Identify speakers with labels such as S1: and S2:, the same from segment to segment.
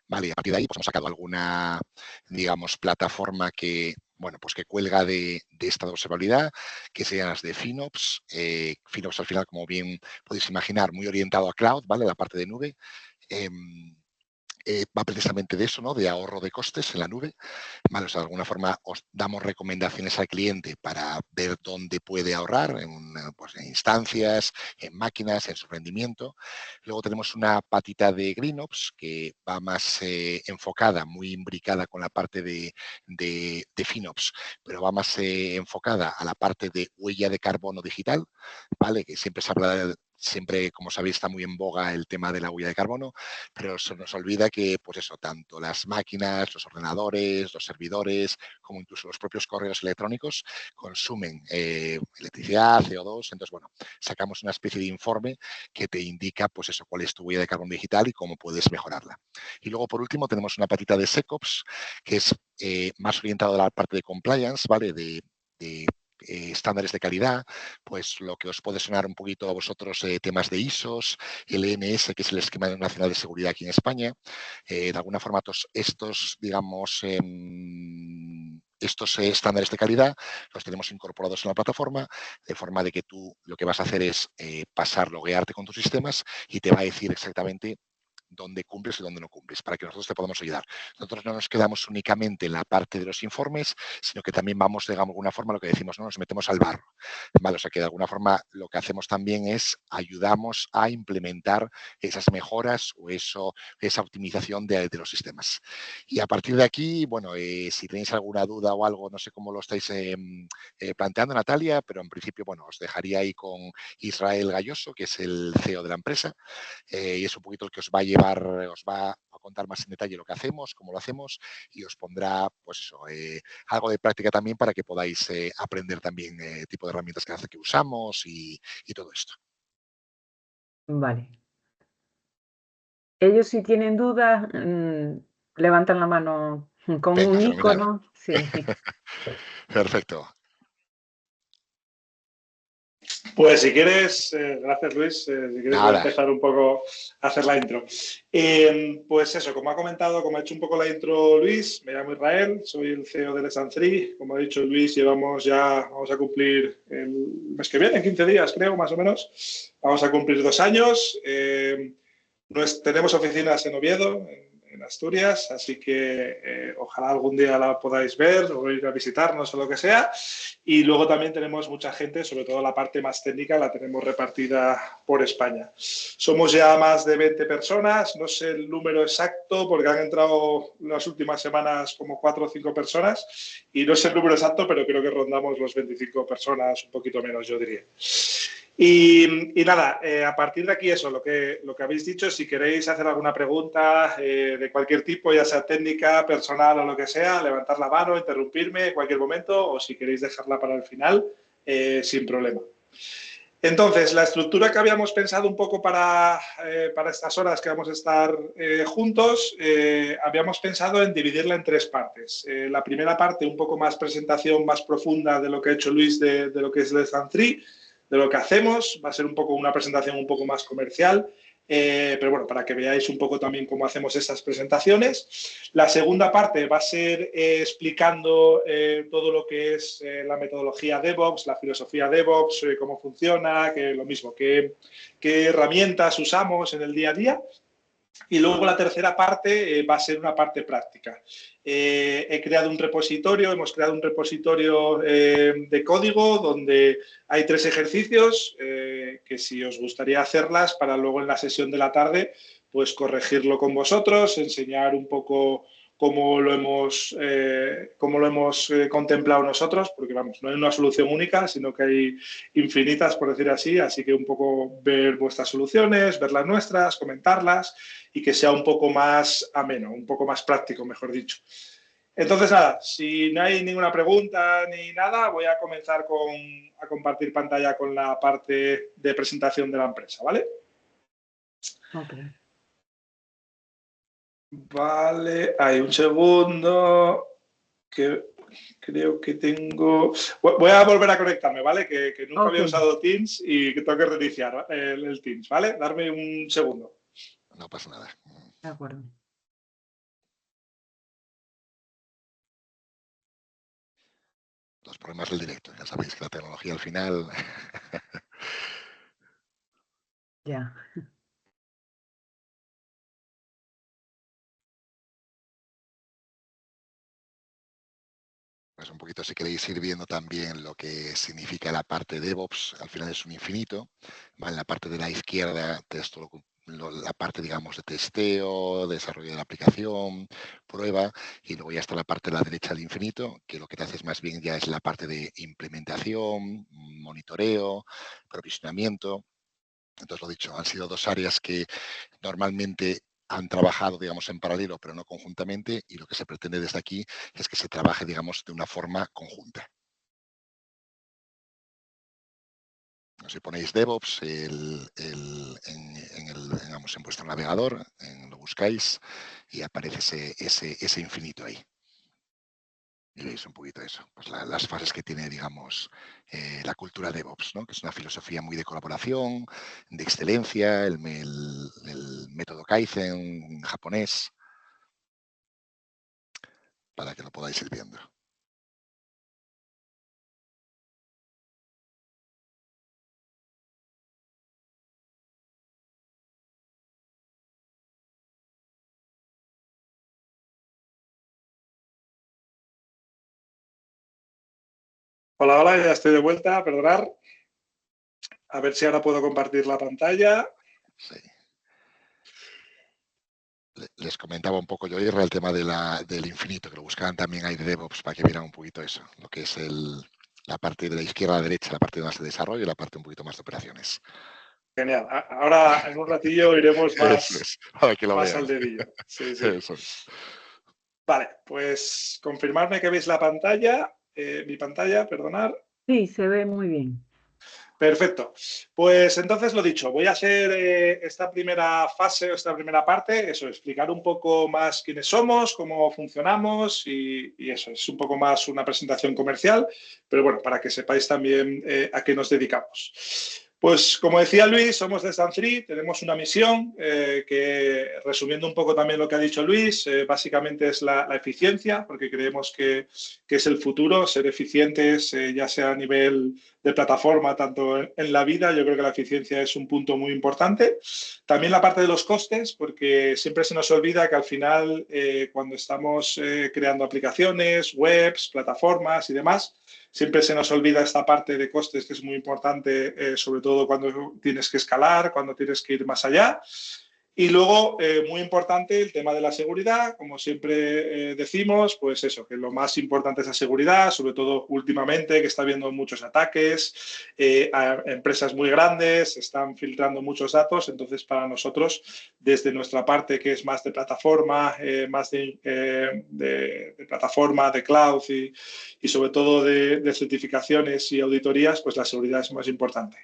S1: ¿vale? Y a partir de ahí pues, hemos sacado alguna, digamos, plataforma que, bueno, pues que cuelga de esta observabilidad, que sean las de FinOps. FinOps al final, como bien podéis imaginar, muy orientado a cloud, ¿vale? La parte de nube. Va precisamente de eso, ¿no? De ahorro de costes en la nube. ¿Vale? O sea, de alguna forma os damos recomendaciones al cliente para ver dónde puede ahorrar pues en instancias, en máquinas, en su rendimiento. Luego tenemos una patita de GreenOps que va más enfocada, muy imbricada con la parte de FinOps, pero va más enfocada a la parte de huella de carbono digital, ¿vale? Que siempre se habla siempre, como sabéis, está muy en boga el tema de la huella de carbono, pero se nos olvida que, pues eso, tanto las máquinas, los ordenadores, los servidores, como incluso los propios correos electrónicos, consumen electricidad, CO2. Entonces, bueno, sacamos una especie de informe que te indica, pues eso, cuál es tu huella de carbono digital y cómo puedes mejorarla. Y luego, por último, tenemos una patita de SecOps, que es más orientado a la parte de compliance, ¿vale? De estándares de calidad, pues lo que os puede sonar un poquito a vosotros temas de ISOs, el ENS, que es el Esquema Nacional de Seguridad aquí en España. De alguna forma, estos, digamos, estos estándares de calidad los tenemos incorporados en la plataforma, de forma de que tú lo que vas a hacer es pasar, loguearte con tus sistemas y te va a decir exactamente dónde cumples y dónde no cumples, para que nosotros te podamos ayudar. Nosotros no nos quedamos únicamente en la parte de los informes, sino que también vamos, digamos, de alguna forma, lo que decimos, ¿no? Nos metemos al barro. ¿Vale? O sea que de alguna forma lo que hacemos también es ayudamos a implementar esas mejoras o esa optimización de los sistemas. Y a partir de aquí, bueno, si tenéis alguna duda o algo, no sé cómo lo estáis planteando, Natalia, pero en principio, bueno, os dejaría ahí con Israel Galloso, que es el CEO de la empresa, y es un poquito el que os va a llevar, os va a contar más en detalle lo que hacemos, cómo lo hacemos y os pondrá, pues eso, algo de práctica también para que podáis aprender también tipo de herramientas que usamos y todo esto.
S2: Vale. Ellos si tienen dudas, levantan la mano con
S1: Venga,
S2: un
S1: fenomenal.
S2: icono. Sí.
S1: Perfecto.
S3: Pues si quieres, gracias Luis, si quieres voy a
S1: Nada.
S3: empezar un poco a hacer la intro. Pues eso, como ha comentado, como ha hecho un poco la intro Luis, me llamo Israel, soy el CEO de Let's Dance 3. Como ha dicho Luis, vamos a cumplir el mes que viene, en 15 días creo, más o menos. Vamos a cumplir 2 años. Tenemos oficinas en Oviedo, en Asturias, así que ojalá algún día la podáis ver o ir a visitarnos o lo que sea. Y luego también tenemos mucha gente, sobre todo la parte más técnica, la tenemos repartida por España. Somos ya más de 20 personas, no sé el número exacto porque han entrado las últimas semanas como 4 o 5 personas y no sé el número exacto, pero creo que rondamos los 25 personas, un poquito menos yo diría. Y nada, a partir de aquí eso, lo que habéis dicho, si queréis hacer alguna pregunta de cualquier tipo, ya sea técnica, personal o lo que sea, levantar la mano, interrumpirme en cualquier momento o si queréis dejarla para el final, sin problema. Entonces, la estructura que habíamos pensado un poco para estas horas que vamos a estar juntos, habíamos pensado en dividirla en 3 partes. La primera parte, un poco más presentación más profunda de lo que ha hecho Luis de lo que es Let's Dance 3, de lo que hacemos. Va a ser un poco una presentación un poco más comercial, pero bueno, para que veáis un poco también cómo hacemos estas presentaciones. La segunda parte va a ser explicando todo lo que es la metodología DevOps, la filosofía DevOps, cómo funciona, lo mismo, qué herramientas usamos en el día a día. Y luego la tercera parte va a ser una parte práctica. Hemos creado un repositorio de código donde hay 3 ejercicios que si os gustaría hacerlas para luego en la sesión de la tarde pues corregirlo con vosotros, enseñar un poco cómo lo hemos contemplado nosotros, porque vamos, no hay una solución única, sino que hay infinitas, por decir así que un poco ver vuestras soluciones, ver las nuestras, comentarlas y que sea un poco más ameno, un poco más práctico, mejor dicho. Entonces, nada, si no hay ninguna pregunta ni nada, voy a comenzar a compartir pantalla con la parte de presentación de la empresa, ¿vale?
S2: Okay.
S3: Vale, hay un segundo, que creo que tengo... Voy a volver a conectarme, ¿vale? Que nunca había usado Teams y que tengo que reiniciar el Teams, ¿vale? Darme un segundo.
S1: No pasa nada.
S2: De acuerdo.
S1: Los problemas del directo. Ya sabéis que la tecnología al final...
S2: Ya.
S1: Pues un poquito si queréis ir viendo también lo que significa la parte de DevOps, al final es un infinito. ¿Vale? En la parte de la izquierda, la parte, digamos, de testeo, desarrollo de la aplicación, prueba, y luego ya está la parte de la derecha del infinito, que lo que te hace es más bien ya es la parte de implementación, monitoreo, provisionamiento. Entonces, lo dicho, han sido dos áreas que normalmente han trabajado, digamos, en paralelo, pero no conjuntamente, y lo que se pretende desde aquí es que se trabaje, digamos, de una forma conjunta. Si ponéis DevOps en vuestro navegador, lo buscáis y aparece ese infinito ahí. Y veis un poquito eso, pues las fases que tiene, digamos, la cultura DevOps, ¿no? Que es una filosofía muy de colaboración, de excelencia, el método Kaizen japonés, para que lo podáis ir viendo.
S3: Hola, hola, ya estoy de vuelta, perdonar. A ver si ahora puedo compartir la pantalla.
S1: Sí. Les comentaba un poco yo el tema del infinito, que lo buscaban también ahí de DevOps para que vieran un poquito eso, lo que es la parte de la izquierda a la derecha, la parte más de desarrollo y la parte un poquito más de operaciones.
S3: Genial. Ahora en un ratillo iremos más,
S1: para que lo
S3: más
S1: vean.
S3: al dedillo. Sí, sí.
S1: Eso es.
S3: Vale, pues confirmarme que veis la pantalla, mi pantalla, perdonar.
S2: Sí, se ve muy bien.
S3: Perfecto. Pues entonces lo dicho, voy a hacer esta primera fase o esta primera parte, eso, explicar un poco más quiénes somos, cómo funcionamos y eso, es un poco más una presentación comercial, pero bueno, para que sepáis también a qué nos dedicamos. Pues como decía Luis, somos de Dance3, tenemos una misión que, resumiendo un poco también lo que ha dicho Luis, básicamente es la eficiencia, porque creemos que es el futuro, ser eficientes, ya sea a nivel de plataforma, tanto en la vida, yo creo que la eficiencia es un punto muy importante. También la parte de los costes, porque siempre se nos olvida que al final, cuando estamos creando aplicaciones, webs, plataformas y demás, siempre se nos olvida esta parte de costes que es muy importante, sobre todo cuando tienes que escalar, cuando tienes que ir más allá. Y luego, muy importante, el tema de la seguridad. Como siempre decimos, pues eso, que lo más importante es la seguridad, sobre todo últimamente, que está habiendo muchos ataques a empresas muy grandes, están filtrando muchos datos. Entonces, para nosotros, desde nuestra parte, que es más de plataforma, más de plataforma, de cloud y sobre todo de certificaciones y auditorías, pues la seguridad es más importante.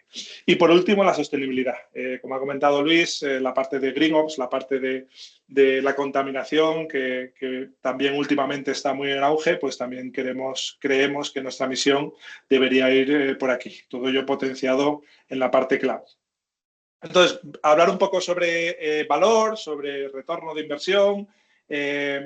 S3: Y por último, la sostenibilidad. Como ha comentado Luis, la parte de GreenOps, la parte de la contaminación, que también últimamente está muy en auge, pues también creemos que nuestra misión debería ir por aquí. Todo ello potenciado en la parte cloud. Entonces, hablar un poco sobre valor, sobre retorno de inversión.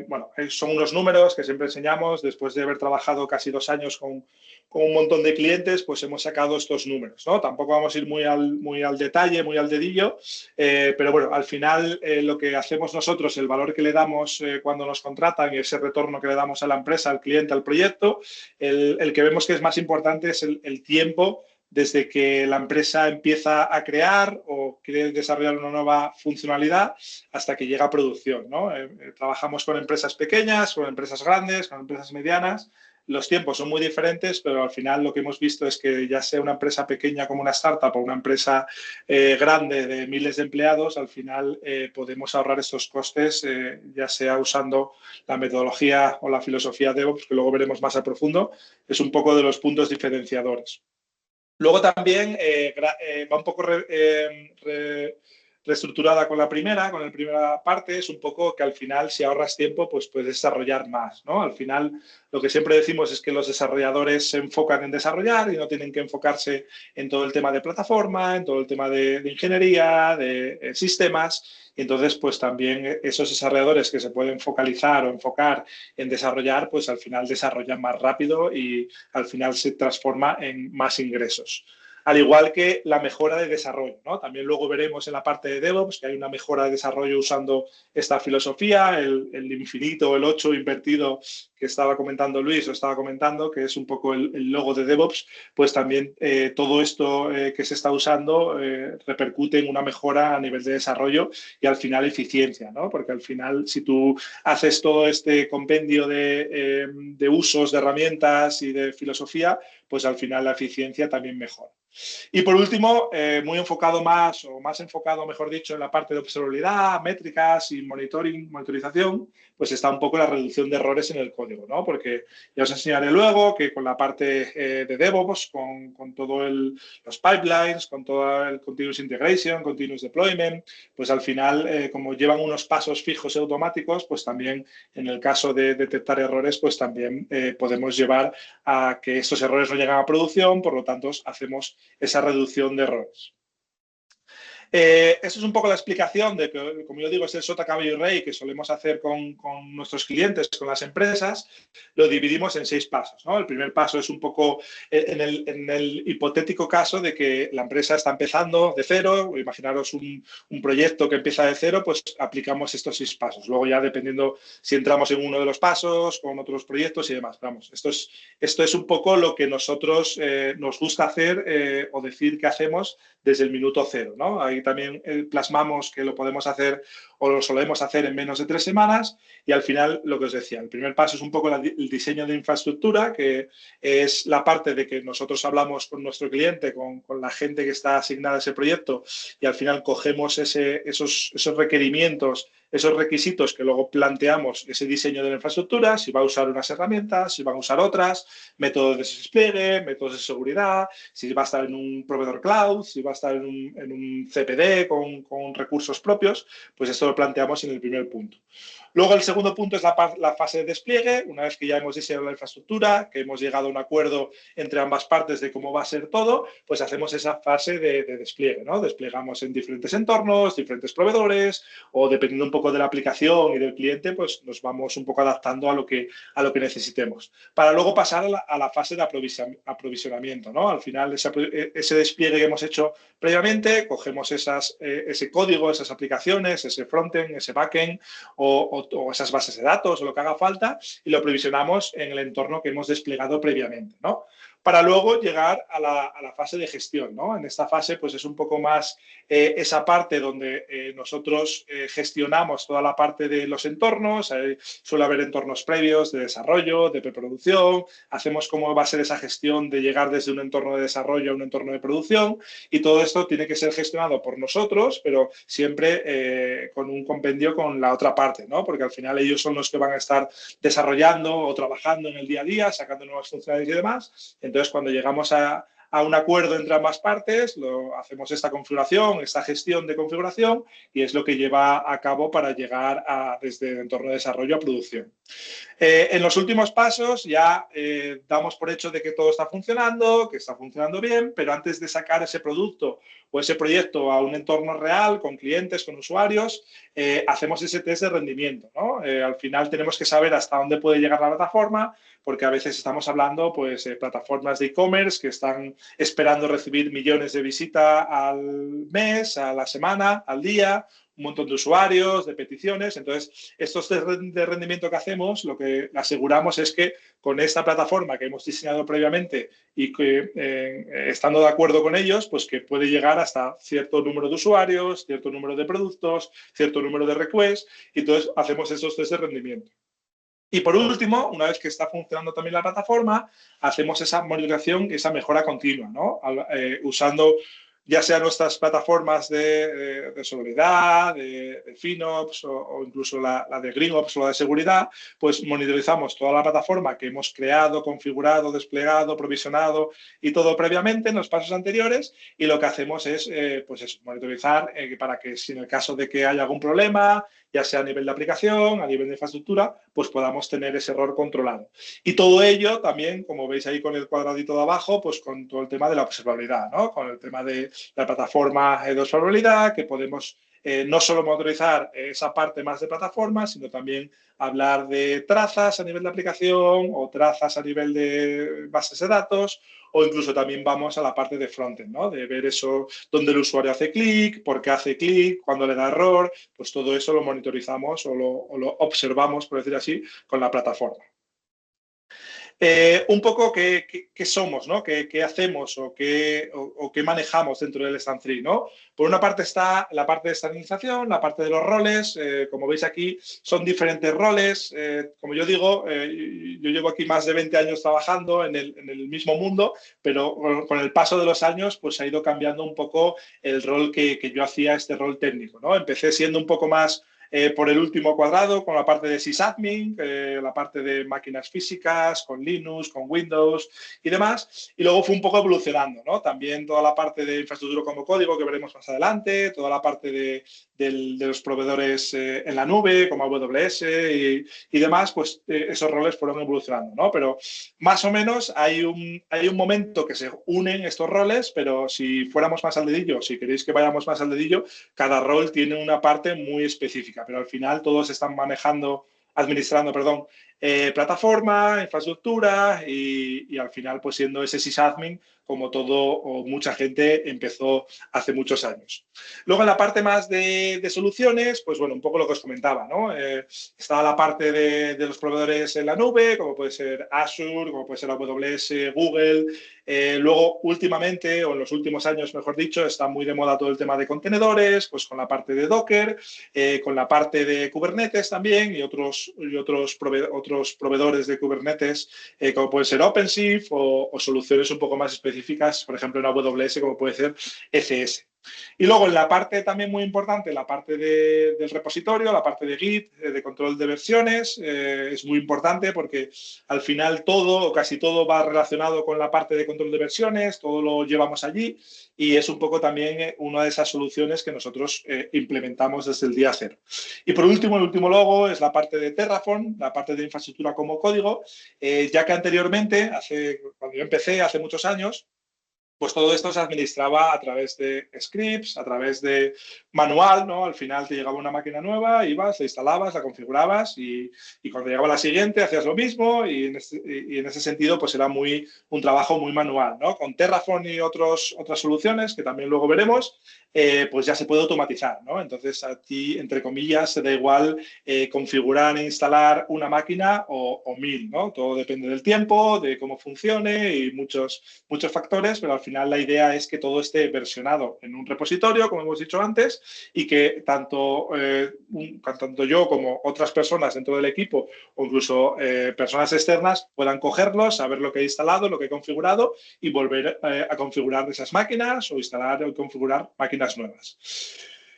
S3: Bueno, son unos números que siempre enseñamos. Después de haber trabajado casi 2 años con un montón de clientes, pues hemos sacado estos números, ¿no? Tampoco vamos a ir muy al detalle, muy al dedillo, pero bueno, al final lo que hacemos nosotros, el valor que le damos cuando nos contratan y ese retorno que le damos a la empresa, al cliente, al proyecto, el que vemos que es más importante es el tiempo desde que la empresa empieza a crear o quiere desarrollar una nueva funcionalidad hasta que llega a producción, ¿no? Trabajamos con empresas pequeñas, con empresas grandes, con empresas medianas. Los tiempos son muy diferentes, pero al final lo que hemos visto es que ya sea una empresa pequeña como una startup o una empresa grande de miles de empleados, al final podemos ahorrar estos costes, ya sea usando la metodología o la filosofía DevOps, que luego veremos más a profundo. Es un poco de los puntos diferenciadores. Luego también va un poco reestructurada con la primera parte, es un poco que al final, si ahorras tiempo, pues puedes desarrollar más, ¿no? Al final, lo que siempre decimos es que los desarrolladores se enfocan en desarrollar y no tienen que enfocarse en todo el tema de plataforma, en todo el tema de ingeniería, de sistemas. Y entonces, pues también esos desarrolladores que se pueden focalizar o enfocar en desarrollar, pues al final desarrollan más rápido y al final se transforma en más ingresos. Al igual que la mejora de desarrollo, ¿no? También luego veremos en la parte de DevOps que hay una mejora de desarrollo usando esta filosofía, el infinito, el 8 invertido que estaba comentando Luis, o estaba comentando, que es un poco el logo de DevOps, pues también todo esto que se está usando repercute en una mejora a nivel de desarrollo y al final eficiencia, ¿no? Porque al final, si tú haces todo este compendio de usos, de herramientas y de filosofía, pues al final la eficiencia también mejora. Y por último, muy enfocado más enfocado, mejor dicho, en la parte de observabilidad, métricas y monitorización, pues está un poco la reducción de errores en el código, ¿no? Porque ya os enseñaré luego que con la parte de DevOps, con todos los pipelines, con todo el Continuous Integration, Continuous Deployment, pues al final, como llevan unos pasos fijos y automáticos, pues también en el caso de detectar errores, pues también podemos llevar a que estos errores no lleguen a producción, por lo tanto, hacemos esa reducción de errores. Eso es un poco la explicación de que, como yo digo, es el sota, caballo y rey que solemos hacer con nuestros clientes, con las empresas. Lo dividimos en 6 pasos, ¿no? El primer paso es un poco en el hipotético caso de que la empresa está empezando de cero. Imaginaros un proyecto que empieza de cero, pues aplicamos estos 6 pasos. Luego ya dependiendo si entramos en uno de los pasos, con otros proyectos y demás. Vamos, esto es un poco lo que nosotros nos gusta hacer o decir que hacemos desde el minuto cero, ¿no? Ahí también plasmamos que lo podemos hacer o lo solemos hacer en menos de 3 semanas y al final lo que os decía, el primer paso es un poco el diseño de infraestructura, que es la parte de que nosotros hablamos con nuestro cliente, con la gente que está asignada a ese proyecto y al final cogemos esos requerimientos, esos requisitos que luego planteamos ese diseño de la infraestructura, si va a usar unas herramientas, si van a usar otras, métodos de despliegue, métodos de seguridad, si va a estar en un proveedor cloud, si va a estar en un CPD con recursos propios, pues esto lo planteamos en el primer punto. Luego el segundo punto es la fase de despliegue, una vez que ya hemos diseñado la infraestructura, que hemos llegado a un acuerdo entre ambas partes de cómo va a ser todo, pues hacemos esa fase de despliegue, ¿no? Desplegamos en diferentes entornos, diferentes proveedores o dependiendo un poco de la aplicación y del cliente, pues nos vamos un poco adaptando a lo que necesitemos. Para luego pasar a la fase de aprovisionamiento, ¿no? Al final ese despliegue que hemos hecho previamente, cogemos ese código, esas aplicaciones, ese frontend, ese backend o esas bases de datos o lo que haga falta y lo provisionamos en el entorno que hemos desplegado previamente, ¿no? Para luego llegar a la fase de gestión, ¿no? En esta fase, pues es un poco más esa parte donde nosotros gestionamos toda la parte de los entornos, suele haber entornos previos de desarrollo, de preproducción, hacemos cómo va a ser esa gestión de llegar desde un entorno de desarrollo a un entorno de producción y todo esto tiene que ser gestionado por nosotros, pero siempre con un compendio con la otra parte, ¿no? Porque al final ellos son los que van a estar desarrollando o trabajando en el día a día, sacando nuevas funcionalidades y demás. Entonces, cuando llegamos a un acuerdo entre ambas partes, hacemos esta configuración, esta gestión de configuración y es lo que lleva a cabo para llegar desde el entorno de desarrollo a producción. En los últimos pasos ya damos por hecho de que todo está funcionando, que está funcionando bien, pero antes de sacar ese producto o ese proyecto a un entorno real, con clientes, con usuarios, hacemos ese test de rendimiento, ¿no? Al final tenemos que saber hasta dónde puede llegar la plataforma, porque a veces estamos hablando pues, plataformas de e-commerce que están esperando recibir millones de visitas al mes, a la semana, al día, un montón de usuarios, de peticiones. Entonces, estos de rendimiento que hacemos, lo que aseguramos es que con esta plataforma que hemos diseñado previamente y que estando de acuerdo con ellos, pues que puede llegar hasta cierto número de usuarios, cierto número de productos, cierto número de requests, y entonces hacemos esos test de rendimiento. Y por último, una vez que está funcionando también la plataforma, hacemos esa monitorización y esa mejora continua, ¿no? Usando ya sea nuestras plataformas de observabilidad, de FinOps o incluso la de GreenOps o la de seguridad, pues monitorizamos toda la plataforma que hemos creado, configurado, desplegado, provisionado y todo previamente en los pasos anteriores, y lo que hacemos es pues eso, monitorizar para que si en el caso de que haya algún problema, ya sea a nivel de aplicación, a nivel de infraestructura, pues podamos tener ese error controlado. Y todo ello también, como veis ahí con el cuadradito de abajo, pues con todo el tema de la observabilidad, ¿no? Con el tema de la plataforma de observabilidad, que podemos no solo monitorizar esa parte más de plataforma, sino también hablar de trazas a nivel de aplicación o trazas a nivel de bases de datos, o incluso también vamos a la parte de frontend, ¿no? De ver eso, dónde el usuario hace clic, por qué hace clic, cuándo le da error, pues todo eso lo monitorizamos o lo observamos, por decir así, con la plataforma. Un poco qué somos, ¿no? ¿Qué hacemos o qué manejamos dentro del Stand3, ¿no? Por una parte está la parte de estandarización, la parte de los roles. Como veis aquí, son diferentes roles. Como yo digo, yo llevo aquí más de 20 años trabajando en el mismo mundo, pero con el paso de los años pues ha ido cambiando un poco el rol que yo hacía, este rol técnico, ¿no? Empecé siendo un poco más por el último cuadrado, con la parte de sysadmin, la parte de máquinas físicas, con Linux, con Windows y demás. Y luego fue un poco evolucionando, ¿no? También toda la parte de infraestructura como código, que veremos más adelante, toda la parte de los proveedores en la nube, como AWS y demás, pues esos roles fueron evolucionando, ¿no? Pero más o menos hay un momento que se unen estos roles, pero si fuéramos más al dedillo, si queréis que vayamos más al dedillo, cada rol tiene una parte muy específica, pero al final todos están administrando, plataforma, infraestructura y al final pues siendo ese sysadmin como todo o mucha gente empezó hace muchos años. Luego en la parte más de soluciones, pues bueno, un poco lo que os comentaba, ¿no? Está la parte de los proveedores en la nube, como puede ser Azure, como puede ser AWS, Google. Luego, últimamente, o en los últimos años, mejor dicho, está muy de moda todo el tema de contenedores, pues con la parte de Docker, con la parte de Kubernetes también y otros proveedores de Kubernetes, como puede ser OpenShift o soluciones un poco más específicas, por ejemplo, en AWS, como puede ser ECS. Y luego en la parte también muy importante, la parte del repositorio, la parte de Git, de control de versiones, es muy importante porque al final todo o casi todo va relacionado con la parte de control de versiones, todo lo llevamos allí y es un poco también una de esas soluciones que nosotros implementamos desde el día cero. Y por último, el último logo es la parte de Terraform, la parte de infraestructura como código, ya que anteriormente, cuando yo empecé hace muchos años, pues todo esto se administraba a través de scripts, a través de manual, ¿no? Al final te llegaba una máquina nueva, ibas, la instalabas, la configurabas y cuando llegaba la siguiente hacías lo mismo y en ese sentido pues era un trabajo muy manual, ¿no? Con Terraform y otras soluciones que también luego veremos, pues ya se puede automatizar, ¿no? Entonces a ti, entre comillas, te da igual configurar e instalar una máquina o 1000, ¿no? Todo depende del tiempo, de cómo funcione y muchos factores, pero al final la idea es que todo esté versionado en un repositorio, como hemos dicho antes, y que tanto yo como otras personas dentro del equipo o incluso personas externas puedan cogerlos, saber lo que he instalado, lo que he configurado y volver a configurar esas máquinas o instalar o configurar máquinas nuevas.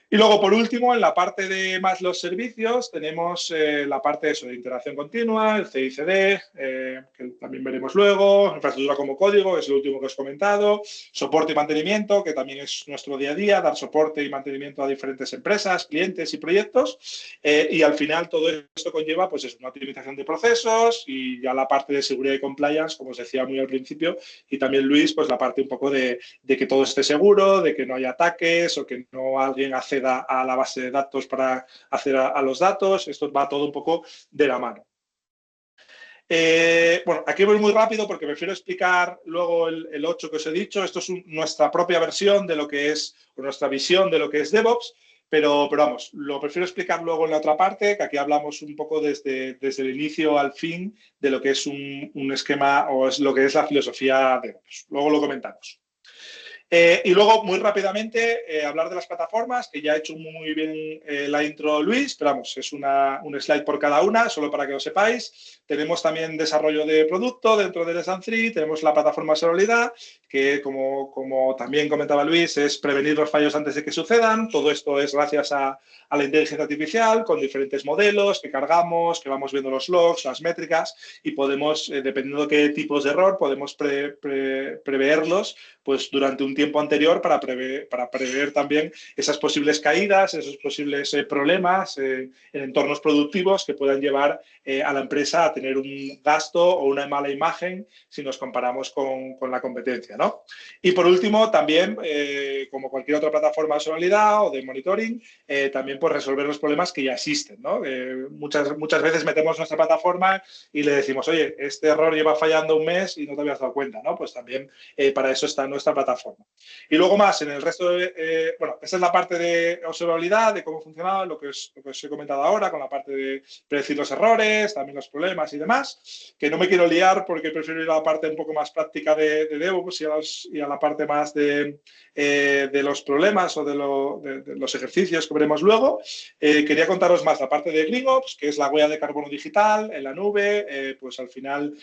S3: Y luego, por último, en la parte de más los servicios, tenemos la parte de interacción continua, el CI/CD, que también veremos luego, infraestructura como código, es lo último que os he comentado, soporte y mantenimiento, que también es nuestro día a día, dar soporte y mantenimiento a diferentes empresas, clientes y proyectos. Y al final todo esto conlleva pues, una optimización de procesos y ya la parte de seguridad y compliance, como os decía muy al principio, y también Luis, pues la parte un poco de que todo esté seguro, de que no haya ataques o que no alguien acceda a la base de datos para acceder a los datos. Esto va todo un poco de la mano. Bueno, aquí voy muy rápido porque prefiero explicar luego el 8 que os he dicho. Esto es nuestra propia versión de lo que es, o nuestra visión de lo que es DevOps, pero vamos, lo prefiero explicar luego en la otra parte, que aquí hablamos un poco desde el inicio al fin de lo que es un esquema o es lo que es la filosofía DevOps. Luego lo comentamos. Y luego, muy rápidamente, hablar de las plataformas, que ya ha hecho muy bien la intro Luis, pero vamos, es un slide por cada una, solo para que lo sepáis. Tenemos también desarrollo de producto dentro del Lesan3, tenemos la plataforma de seguridad, que como también comentaba Luis, es prevenir los fallos antes de que sucedan. Todo esto es gracias a la inteligencia artificial, con diferentes modelos que cargamos, que vamos viendo los logs, las métricas, y podemos, dependiendo de qué tipos de error, podemos preverlos pues durante un tiempo anterior para prever también esas posibles caídas, esos posibles problemas en entornos productivos que puedan llevar a la empresa a tener un gasto o una mala imagen si nos comparamos con la competencia, ¿no? Y por último, también, como cualquier otra plataforma de seguridad o de monitoring, también pues resolver los problemas que ya existen, ¿no? Muchas veces metemos nuestra plataforma y le decimos, oye, este error lleva fallando un mes y no te habías dado cuenta, ¿no? Pues también para eso está nuestra plataforma. Y luego más, en el resto de... bueno, esa es la parte de observabilidad, de cómo funcionaba, lo que os he comentado ahora, con la parte de predecir los errores, también los problemas y demás, que no me quiero liar porque prefiero ir a la parte un poco más práctica de DevOps y a la parte más de los problemas o de los ejercicios que veremos luego. Quería contaros más la parte de GreenOps, que es la huella de carbono digital en la nube. Pues al final,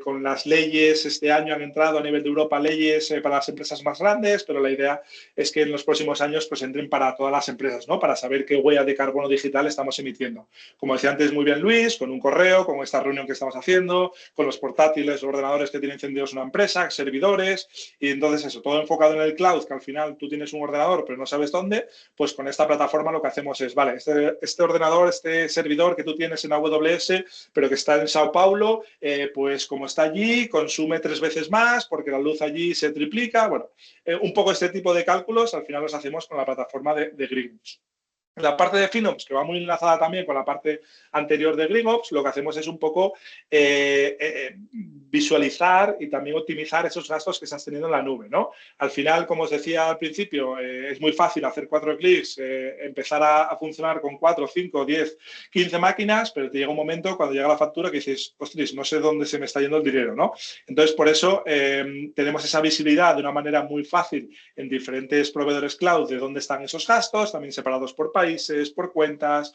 S3: con las leyes, este año han entrado a nivel de Europa leyes para las empresas más grandes, pero la idea es que en los próximos años pues entren para todas las empresas, ¿no? Para saber qué huella de carbono digital estamos emitiendo. Como decía antes muy bien Luis, con un correo, con esta reunión que estamos haciendo, con los portátiles, los ordenadores que tienen encendidos una empresa, servidores, y entonces eso, todo enfocado en el cloud, que al final tú tienes un ordenador pero no sabes dónde, pues con esta plataforma lo que hacemos es, vale, este ordenador, este servidor que tú tienes en AWS, pero que está en Sao Paulo, pues como está allí, consume 3 veces más porque la luz allí se triplica. Bueno, un poco este tipo de cálculos al final los hacemos con la plataforma de GreenOps. La parte de FinOps, que va muy enlazada también con la parte anterior de GreenOps, lo que hacemos es un poco visualizar y también optimizar esos gastos que estás teniendo en la nube, ¿no? Al final, como os decía al principio, es muy fácil hacer 4 clics, empezar a funcionar con 4, 5, 10, 15 máquinas, pero te llega un momento cuando llega la factura que dices, ostras, no sé dónde se me está yendo el dinero, ¿no? Entonces, por eso tenemos esa visibilidad de una manera muy fácil en diferentes proveedores cloud de dónde están esos gastos, también separados por países, por cuentas,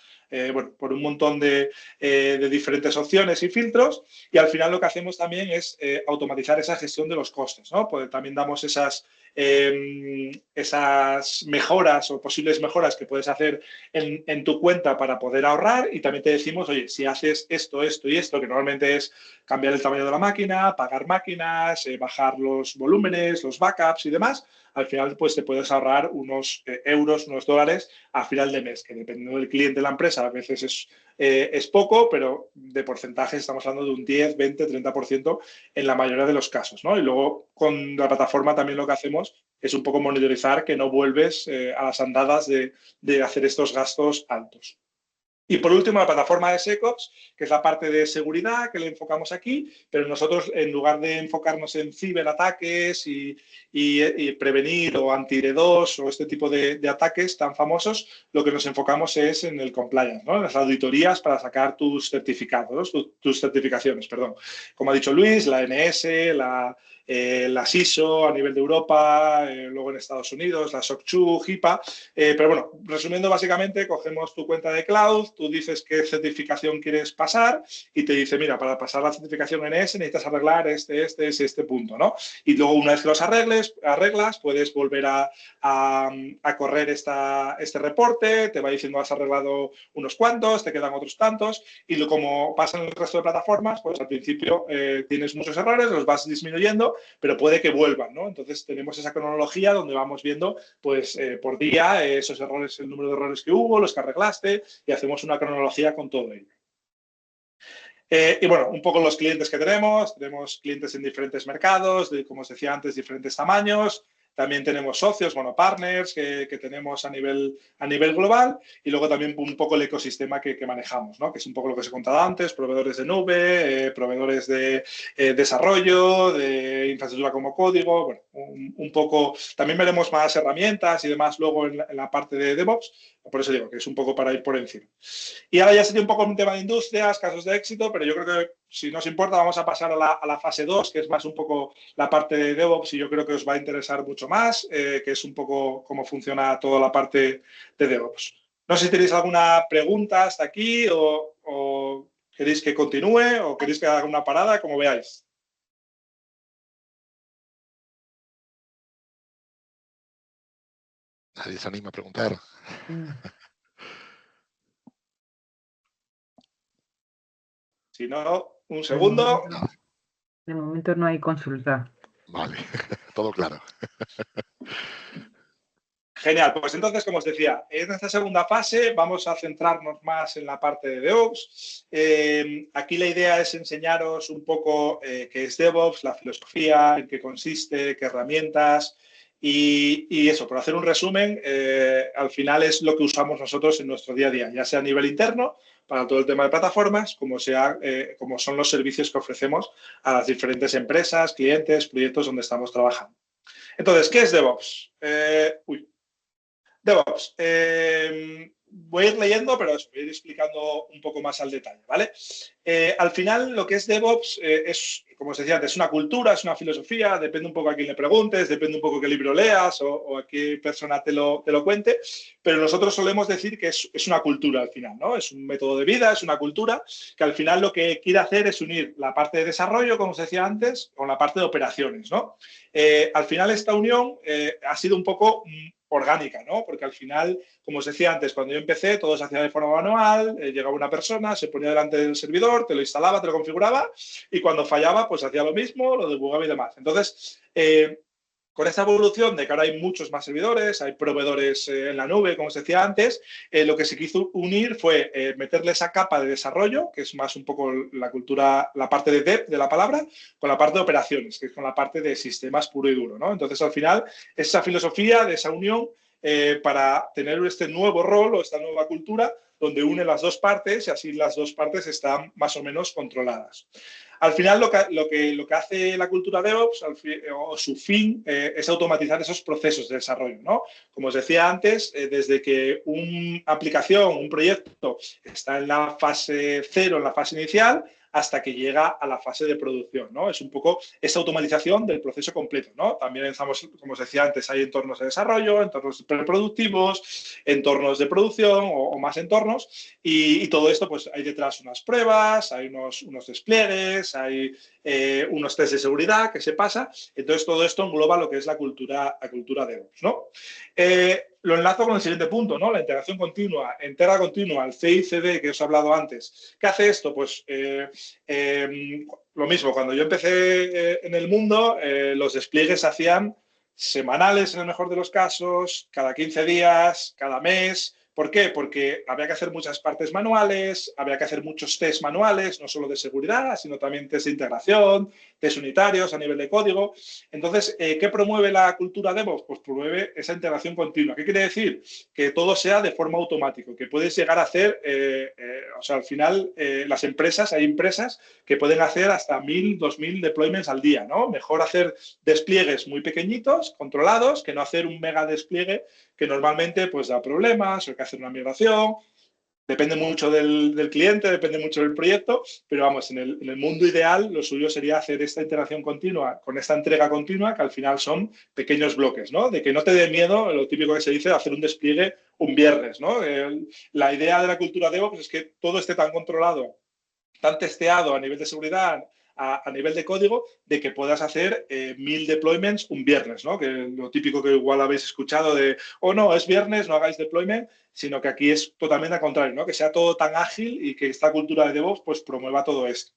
S3: bueno, por un montón de diferentes opciones y filtros. Y al final lo que hacemos también es automatizar esa gestión de los costes, ¿no? Pues también damos esas mejoras o posibles mejoras que puedes hacer en tu cuenta para poder ahorrar, y también te decimos, oye, si haces esto, esto y esto, que normalmente es cambiar el tamaño de la máquina, pagar máquinas, bajar los volúmenes, los backups y demás, al final pues te puedes ahorrar unos euros, unos dólares a final de mes, que dependiendo del cliente de la empresa a veces es poco, pero de porcentaje estamos hablando de un 10, 20, 30% en la mayoría de los casos, ¿no? Y luego con la plataforma también lo que hacemos es un poco monitorizar que no vuelves a las andadas de hacer estos gastos altos. Y por último, la plataforma de SecOps, que es la parte de seguridad que le enfocamos aquí, pero nosotros, en lugar de enfocarnos en ciberataques y prevenir o anti-DDoS o este tipo de ataques tan famosos, lo que nos enfocamos es en el compliance, ¿no? En las auditorías para sacar tus certificados, tus certificaciones, perdón. Como ha dicho Luis, la NS, la ISO a nivel de Europa, luego en Estados Unidos, la SOC 2, HIPAA. Pero bueno, resumiendo, básicamente, cogemos tu cuenta de cloud, tú dices qué certificación quieres pasar y te dice, mira, para pasar la certificación NS necesitas arreglar este punto, ¿no? Y luego, una vez que los arreglas, puedes volver a correr este reporte, te va diciendo has arreglado unos cuantos, te quedan otros tantos, y como pasa en el resto de plataformas, pues al principio tienes muchos errores, los vas disminuyendo, pero puede que vuelvan, ¿no? Entonces tenemos esa cronología donde vamos viendo, pues por día, esos errores, el número de errores que hubo, los que arreglaste, y hacemos una cronología con todo ello. Y bueno, un poco los clientes que tenemos clientes en diferentes mercados, como os decía antes, diferentes tamaños. También tenemos socios, bueno, partners que tenemos a nivel global, y luego también un poco el ecosistema que manejamos, ¿no? Que es un poco lo que os he contado antes, proveedores de nube, proveedores de desarrollo, de infraestructura como código, bueno, un poco, también veremos más herramientas y demás luego en la parte de DevOps, por eso digo que es un poco para ir por encima. Y ahora ya sería un poco un tema de industrias, casos de éxito, pero yo creo que si nos importa vamos a pasar a la fase 2, que es más un poco la parte de DevOps y yo creo que os va a interesar mucho más, que es un poco cómo funciona toda la parte de DevOps. No sé si tenéis alguna pregunta hasta aquí o queréis que continúe o queréis que haga una parada, como veáis.
S1: Nadie se anima a preguntar.
S3: Si no, un segundo.
S2: De momento no hay consulta.
S1: Vale, todo claro.
S3: Genial, pues entonces, como os decía, en esta segunda fase vamos a centrarnos más en la parte de DevOps. Aquí la idea es enseñaros un poco qué es DevOps, la filosofía, en qué consiste, qué herramientas y eso, por hacer un resumen, al final es lo que usamos nosotros en nuestro día a día, ya sea a nivel interno, para todo el tema de plataformas, como son los servicios que ofrecemos a las diferentes empresas, clientes, proyectos donde estamos trabajando. Entonces, ¿qué es DevOps? DevOps. Voy a ir leyendo, pero os voy a ir explicando un poco más al detalle, ¿vale? Al final, lo que es DevOps es, como os decía antes, es una cultura, es una filosofía, depende un poco a quién le preguntes, depende un poco qué libro leas o a qué persona te lo cuente, pero nosotros solemos decir que es una cultura al final, ¿no? Es un método de vida, es una cultura que al final lo que quiere hacer es unir la parte de desarrollo, como os decía antes, con la parte de operaciones, ¿no? Al final esta unión ha sido un poco orgánica, ¿no? Porque al final, como os decía antes, cuando yo empecé, todo se hacía de forma manual, llegaba una persona, se ponía delante del servidor, te lo instalaba, te lo configuraba y cuando fallaba, pues hacía lo mismo, lo debugaba y demás. Entonces, con esta evolución de que ahora hay muchos más servidores, hay proveedores en la nube, como os decía antes, lo que se quiso unir fue meterle esa capa de desarrollo, que es más un poco la cultura, la parte de dev de la palabra, con la parte de operaciones, que es con la parte de sistemas puro y duro, ¿no? Entonces, al final, esa filosofía de esa unión para tener este nuevo rol o esta nueva cultura donde une las dos partes y así las dos partes están más o menos controladas. Al final, lo que hace la cultura DevOps, o su fin, es automatizar esos procesos de desarrollo, ¿no? Como os decía antes, desde que una aplicación, un proyecto está en la fase 0, en la fase inicial, hasta que llega a la fase de producción, ¿no? Es un poco esa automatización del proceso completo, ¿no? También estamos, como os decía antes, hay entornos de desarrollo, entornos preproductivos, entornos de producción o más entornos y todo esto, pues hay detrás unas pruebas, hay unos despliegues, hay unos test de seguridad que se pasa. Entonces, todo esto engloba lo que es la cultura DevOps, ¿no? Lo enlazo con el siguiente punto, ¿no? La integración continua, entrega continua, el CI/CD que os he hablado antes. ¿Qué hace esto? Pues lo mismo, cuando yo empecé en el mundo, los despliegues se hacían semanales en el mejor de los casos, cada 15 días, cada mes. ¿Por qué? Porque había que hacer muchas partes manuales, había que hacer muchos test manuales, no solo de seguridad, sino también test de integración, test unitarios a nivel de código. Entonces, ¿qué promueve la cultura DevOps? Pues promueve esa integración continua. ¿Qué quiere decir? Que todo sea de forma automática, que puedes llegar a hacer, o sea, al final, hay empresas que pueden hacer hasta 1.000, 2.000 deployments al día, ¿no? Mejor hacer despliegues muy pequeñitos, controlados, que no hacer un mega despliegue que normalmente pues da problemas o hay que hacer una migración. Depende mucho del cliente, depende mucho del proyecto, pero vamos, en el mundo ideal lo suyo sería hacer esta interacción continua con esta entrega continua que al final son pequeños bloques, ¿no? De que no te dé miedo, lo típico que se dice, hacer un despliegue un viernes, ¿no? La idea de la cultura DevOps es que todo esté tan controlado, tan testeado a nivel de seguridad, a nivel de código, de que puedas hacer 1.000 deployments un viernes, ¿no? Que lo típico que igual habéis escuchado de, no, es viernes, no hagáis deployment, sino que aquí es totalmente al contrario, ¿no? Que sea todo tan ágil y que esta cultura de DevOps pues promueva todo esto.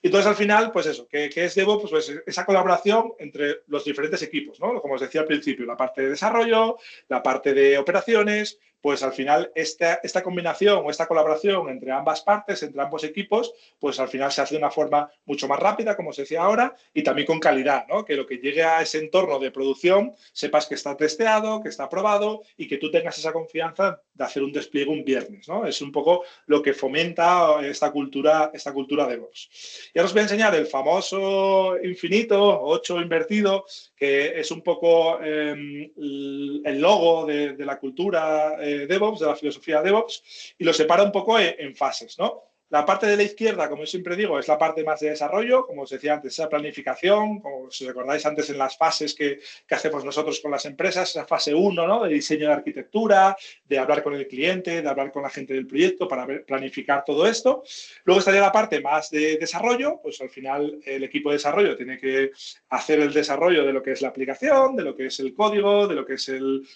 S3: Entonces, al final, pues eso, ¿qué es DevOps? Pues esa colaboración entre los diferentes equipos, ¿no? Como os decía al principio, la parte de desarrollo, la parte de operaciones, pues al final esta combinación o esta colaboración entre ambas partes, entre ambos equipos, pues al final se hace de una forma mucho más rápida, como os decía ahora, y también con calidad, ¿no? Que lo que llegue a ese entorno de producción sepas que está testeado, que está aprobado y que tú tengas esa confianza de hacer un despliegue un viernes, ¿no? Es un poco lo que fomenta esta cultura DevOps. Y ahora os voy a enseñar el famoso infinito, 8 invertido, que es un poco el logo de la cultura DevOps, de la filosofía DevOps, y lo separa un poco en fases, ¿no? La parte de la izquierda, como siempre digo, es la parte más de desarrollo, como os decía antes, esa planificación, como si os recordáis antes en las fases que hacemos nosotros con las empresas, esa fase 1, ¿no? De diseño de arquitectura, de hablar con el cliente, de hablar con la gente del proyecto para planificar todo esto. Luego estaría la parte más de desarrollo, pues al final el equipo de desarrollo tiene que hacer el desarrollo de lo que es la aplicación, de lo que es el código, de lo que es el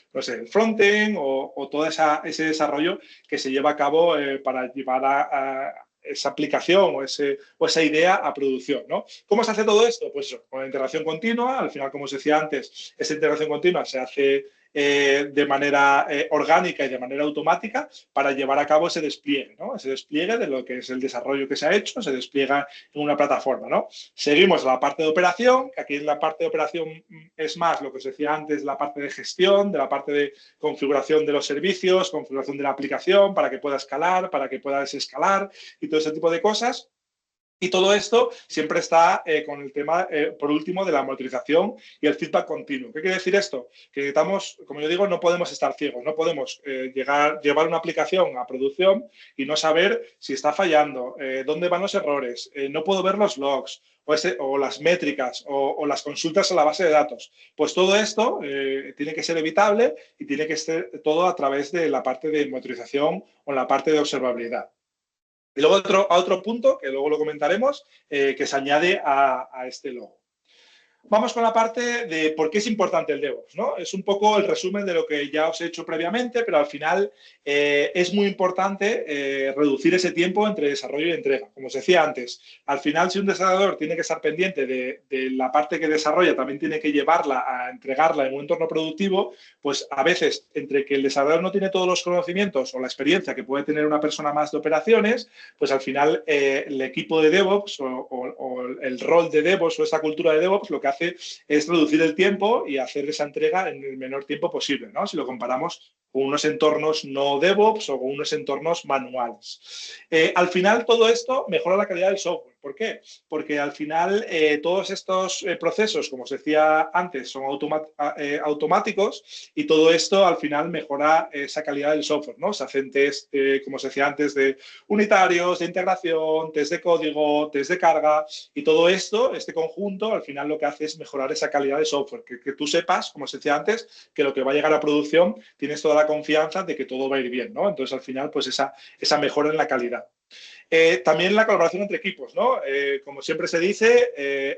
S3: frontend o todo ese desarrollo que se lleva a cabo para llevar a esa aplicación o esa idea a producción, ¿no? ¿Cómo se hace todo esto? Pues eso, con la integración continua. Al final, como os decía antes, esa integración continua se hace de manera orgánica y de manera automática para llevar a cabo ese despliegue, ¿no? Ese despliegue de lo que es el desarrollo que se ha hecho, se despliega en una plataforma, ¿no? Seguimos a la parte de operación, que aquí en la parte de operación es más lo que os decía antes, la parte de gestión, de la parte de configuración de los servicios, configuración de la aplicación para que pueda escalar, para que pueda desescalar y todo ese tipo de cosas. Y todo esto siempre está con el tema, por último, de la monitorización y el feedback continuo. ¿Qué quiere decir esto? Que necesitamos, como yo digo, no podemos estar ciegos, no podemos llevar una aplicación a producción y no saber si está fallando, dónde van los errores, no puedo ver los logs o las métricas o las consultas a la base de datos. Pues todo esto tiene que ser evitable y tiene que ser todo a través de la parte de monitorización o la parte de observabilidad. Y luego otro punto, que luego lo comentaremos, que se añade a este logo. Vamos con la parte de por qué es importante el DevOps, ¿no? Es un poco el resumen de lo que ya os he hecho previamente, pero al final es muy importante reducir ese tiempo entre desarrollo y entrega. Como os decía antes, al final si un desarrollador tiene que estar pendiente de la parte que desarrolla, también tiene que llevarla a entregarla en un entorno productivo, pues a veces entre que el desarrollador no tiene todos los conocimientos o la experiencia que puede tener una persona más de operaciones, pues al final el equipo de DevOps o el rol de DevOps o esa cultura de DevOps lo que hace es reducir el tiempo y hacer esa entrega en el menor tiempo posible, ¿no? Si lo comparamos con unos entornos no DevOps o con unos entornos manuales. Al final, todo esto mejora la calidad del software. ¿Por qué? Porque al final todos estos procesos, como os decía antes, son automáticos y todo esto al final mejora esa calidad del software, ¿no? Se hacen test, como os decía antes, de unitarios, de integración, test de código, test de carga y todo esto, este conjunto, al final lo que hace es mejorar esa calidad de software. Que tú sepas, como os decía antes, que lo que va a llegar a producción tienes toda la confianza de que todo va a ir bien, ¿no? Entonces, al final, pues esa mejora en la calidad. También la colaboración entre equipos, ¿no? Como siempre se dice,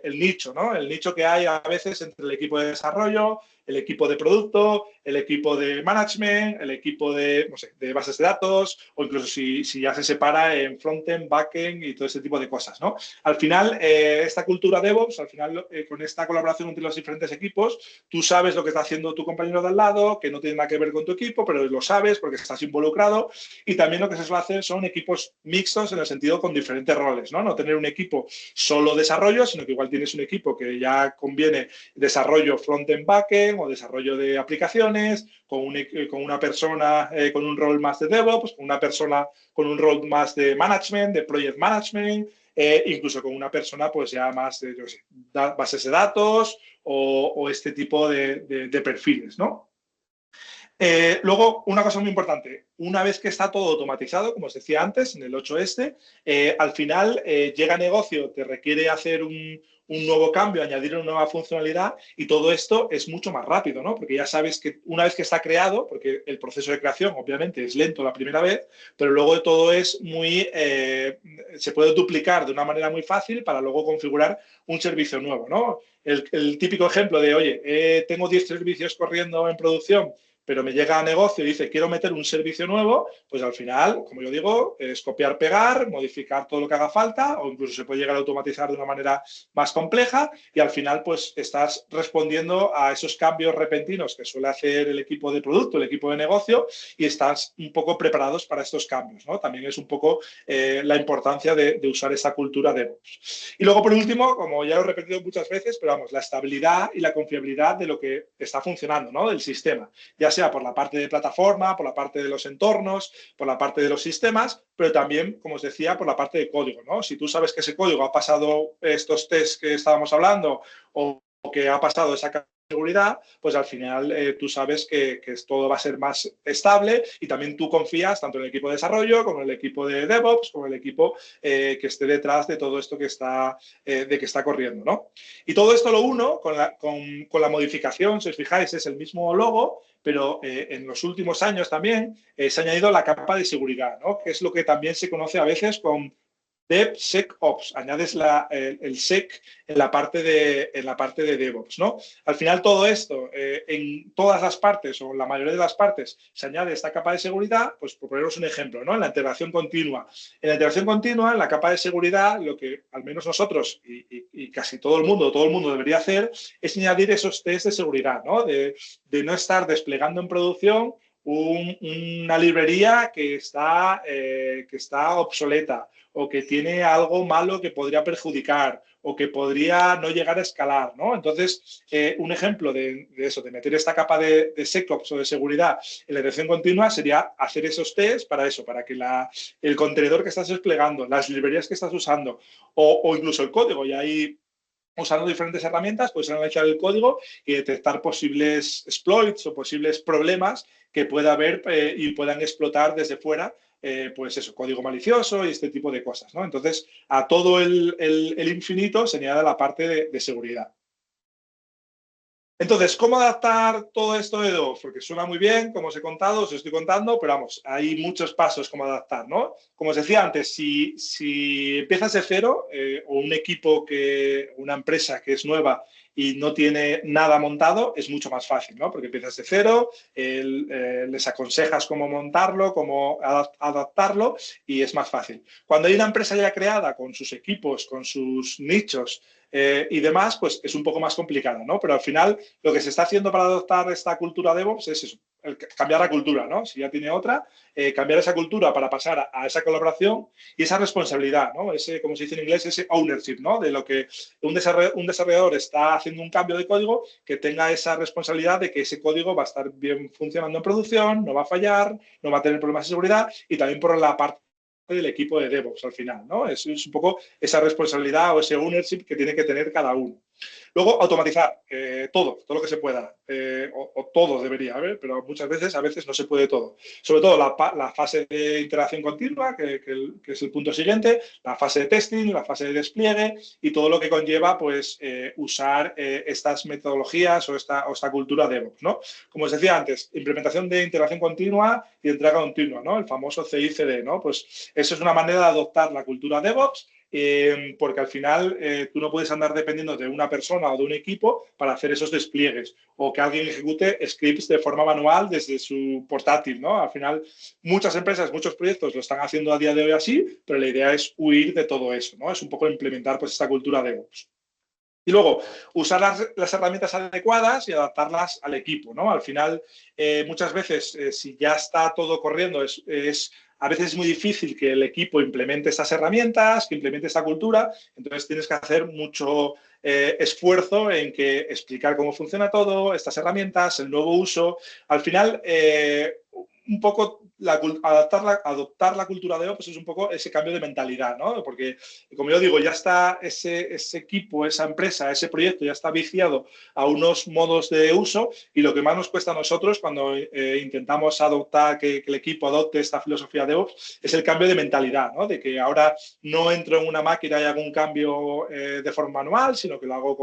S3: el nicho, ¿no? El nicho que hay a veces entre el equipo de desarrollo, el equipo de producto, el equipo de management, el equipo de, no sé, de bases de datos o incluso si ya se separa en frontend, backend y todo ese tipo de cosas, ¿no? Al final, esta cultura DevOps, al final, con esta colaboración entre los diferentes equipos, tú sabes lo que está haciendo tu compañero de al lado, que no tiene nada que ver con tu equipo, pero lo sabes porque estás involucrado y también lo que se suele hacer son equipos mixtos en el sentido con diferentes roles, ¿no? No tener un equipo solo desarrollo, sino que igual tienes un equipo que ya conviene desarrollo frontend, backend o desarrollo de aplicaciones, con una persona con un rol más de DevOps, con una persona con un rol más de management, de project management, incluso con una persona pues ya más de, yo sé, bases de datos o este tipo de perfiles, ¿no? Luego, una cosa muy importante, una vez que está todo automatizado, como os decía antes, en el 8 al final llega negocio, te requiere hacer un nuevo cambio, añadir una nueva funcionalidad y todo esto es mucho más rápido, ¿no? Porque ya sabes que una vez que está creado, porque el proceso de creación obviamente es lento la primera vez, pero luego todo es se puede duplicar de una manera muy fácil para luego configurar un servicio nuevo, ¿no? El típico ejemplo de, oye, tengo 10 servicios corriendo en producción, pero me llega a negocio y dice, quiero meter un servicio nuevo, pues al final, como yo digo, es copiar, pegar, modificar todo lo que haga falta o incluso se puede llegar a automatizar de una manera más compleja y al final pues estás respondiendo a esos cambios repentinos que suele hacer el equipo de producto, el equipo de negocio y estás un poco preparados para estos cambios, ¿no? También es un poco la importancia de usar esa cultura DevOps. Y luego, por último, como ya lo he repetido muchas veces, pero vamos, la estabilidad y la confiabilidad de lo que está funcionando, ¿no? Del sistema. Ya sea sea por la parte de plataforma, por la parte de los entornos, por la parte de los sistemas, pero también, como os decía, por la parte de código, ¿no? Si tú sabes que ese código ha pasado estos tests que estábamos hablando o que ha pasado esa seguridad, pues al final tú sabes que todo va a ser más estable y también tú confías tanto en el equipo de desarrollo como en el equipo de DevOps, como en el equipo que esté detrás de todo esto que está corriendo, ¿no? Y todo esto lo uno con la modificación, si os fijáis, es el mismo logo, pero en los últimos años también se ha añadido la capa de seguridad, ¿no? Que es lo que también se conoce a veces con DevSecOps, añades el sec en la parte de DevOps, ¿no? Al final todo esto, en todas las partes o en la mayoría de las partes se añade esta capa de seguridad, pues por poneros un ejemplo, ¿no? En la integración continua. En la integración continua, en la capa de seguridad, lo que al menos nosotros y casi todo el mundo debería hacer es añadir esos tests de seguridad, ¿no? De no estar desplegando en producción una librería que está obsoleta o que tiene algo malo que podría perjudicar o que podría no llegar a escalar, ¿no? Entonces, un ejemplo de eso, de meter esta capa de SecOps o de seguridad en la integración continua sería hacer esos tests para eso, para que el contenedor que estás desplegando, las librerías que estás usando o incluso el código, y ahí usando diferentes herramientas, puedes analizar el código y detectar posibles exploits o posibles problemas que pueda haber y puedan explotar desde fuera, pues eso, código malicioso y este tipo de cosas, ¿no? Entonces, a todo el infinito se añade la parte de seguridad. Entonces, ¿cómo adaptar todo esto de DevOps? Porque suena muy bien, como os he contado, os estoy contando, pero vamos, hay muchos pasos como adaptar, ¿no? Como os decía antes, si empiezas de cero o un equipo, una empresa que es nueva y no tiene nada montado, es mucho más fácil, ¿no? Porque empiezas de cero, les aconsejas cómo montarlo, cómo adaptarlo y es más fácil. Cuando hay una empresa ya creada con sus equipos, con sus nichos, y demás, pues es un poco más complicada, ¿no? Pero al final lo que se está haciendo para adoptar esta cultura DevOps es eso, cambiar la cultura, ¿no? Si ya tiene otra, cambiar esa cultura para pasar a esa colaboración y esa responsabilidad, ¿no? Ese, como se dice en inglés, ese ownership, ¿no? De lo que un desarrollador está haciendo un cambio de código, que tenga esa responsabilidad de que ese código va a estar bien funcionando en producción, no va a fallar, no va a tener problemas de seguridad y también por la parte del equipo de DevOps al final, ¿no? Es un poco esa responsabilidad o ese ownership que tiene que tener cada uno. Luego, automatizar todo lo que se pueda, o todo debería haber, pero muchas veces, a veces no se puede todo. Sobre todo la fase de interacción continua, que es el punto siguiente, la fase de testing, la fase de despliegue y todo lo que conlleva, pues, usar estas metodologías o esta cultura DevOps, ¿no? Como os decía antes, implementación de integración continua y entrega continua, ¿no? El famoso CI/CD, ¿no? Pues eso es una manera de adoptar la cultura DevOps, porque al final tú no puedes andar dependiendo de una persona o de un equipo para hacer esos despliegues o que alguien ejecute scripts de forma manual desde su portátil, ¿no? Al final, muchas empresas, muchos proyectos lo están haciendo a día de hoy así, pero la idea es huir de todo eso, ¿no? Es un poco implementar pues esta cultura DevOps. Y luego, usar las herramientas adecuadas y adaptarlas al equipo, ¿no? Al final, muchas veces, si ya está todo corriendo, a veces es muy difícil que el equipo implemente estas herramientas, que implemente esta cultura, entonces tienes que hacer mucho esfuerzo en que explicar cómo funciona todo, estas herramientas, el nuevo uso. Al final, un poco adoptar la cultura de DevOps es un poco ese cambio de mentalidad, ¿no? Porque, como yo digo, ya está ese equipo, esa empresa, ese proyecto ya está viciado a unos modos de uso y lo que más nos cuesta a nosotros cuando intentamos adoptar, que el equipo adopte esta filosofía de DevOps, es el cambio de mentalidad, ¿no? De que ahora no entro en una máquina y hago un cambio de forma manual, sino que lo hago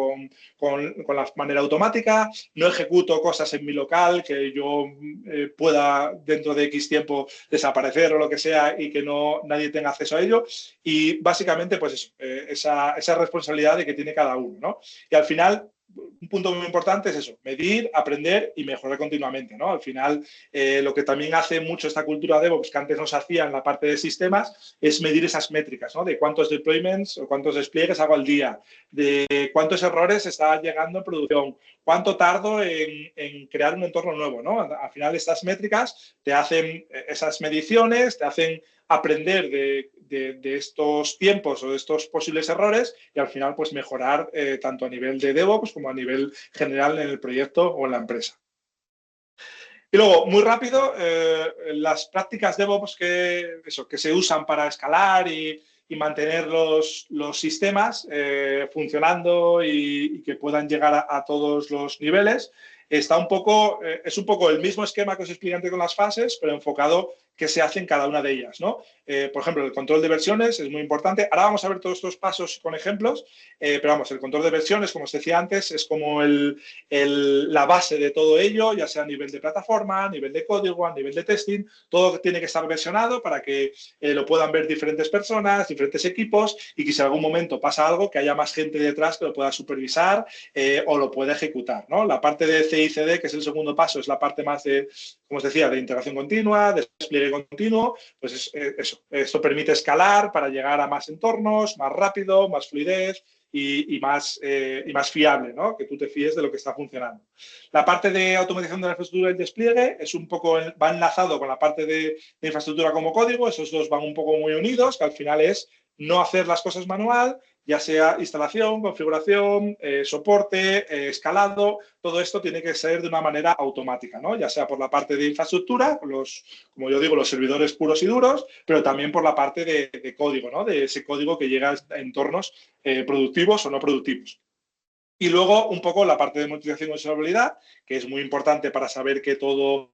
S3: con la manera automática, no ejecuto cosas en mi local que yo pueda dentro de X tiempo desaparecer o lo que sea y que nadie tenga acceso a ello. Y básicamente, pues eso, esa responsabilidad de que tiene cada uno, ¿no? Y al final, un punto muy importante es eso, medir, aprender y mejorar continuamente, ¿no? Al final, lo que también hace mucho esta cultura DevOps que antes no se hacía en la parte de sistemas es medir esas métricas, ¿no? De cuántos deployments o cuántos despliegues hago al día, de cuántos errores está llegando en producción, cuánto tardo en crear un entorno nuevo, ¿no? Al final, estas métricas te hacen esas mediciones, te hacen aprender de estos tiempos o de estos posibles errores y al final pues mejorar tanto a nivel de DevOps como a nivel general en el proyecto o en la empresa. Y luego, muy rápido, las prácticas DevOps que se usan para escalar y mantener los sistemas funcionando y que puedan llegar a todos los niveles, es un poco el mismo esquema que os expliqué antes con las fases, pero enfocado qué se hace en cada una de ellas, ¿no? Por ejemplo, el control de versiones es muy importante. Ahora vamos a ver todos estos pasos con ejemplos, pero vamos, el control de versiones, como os decía antes, es como la base de todo ello, ya sea a nivel de plataforma, a nivel de código, a nivel de testing. Todo tiene que estar versionado para que lo puedan ver diferentes personas, diferentes equipos, y que si en algún momento pasa algo, que haya más gente detrás que lo pueda supervisar o lo pueda ejecutar, ¿no? La parte de CI/CD, que es el segundo paso, es la parte más de, como os decía, de integración continua, de despliegue continuo. Pues esto permite escalar para llegar a más entornos, más rápido, más fluidez y más fiable, ¿no? Que tú te fíes de lo que está funcionando. La parte de automatización de la infraestructura y el despliegue es un poco, va enlazado con la parte de infraestructura como código. Esos dos van un poco muy unidos, que al final es no hacer las cosas manual, ya sea instalación, configuración, soporte, escalado. Todo esto tiene que ser de una manera automática, ¿no? Ya sea por la parte de infraestructura, como yo digo, los servidores puros y duros, pero también por la parte de código, ¿no? De ese código que llega a entornos productivos o no productivos. Y luego un poco la parte de monetización y observabilidad, que es muy importante para saber que todo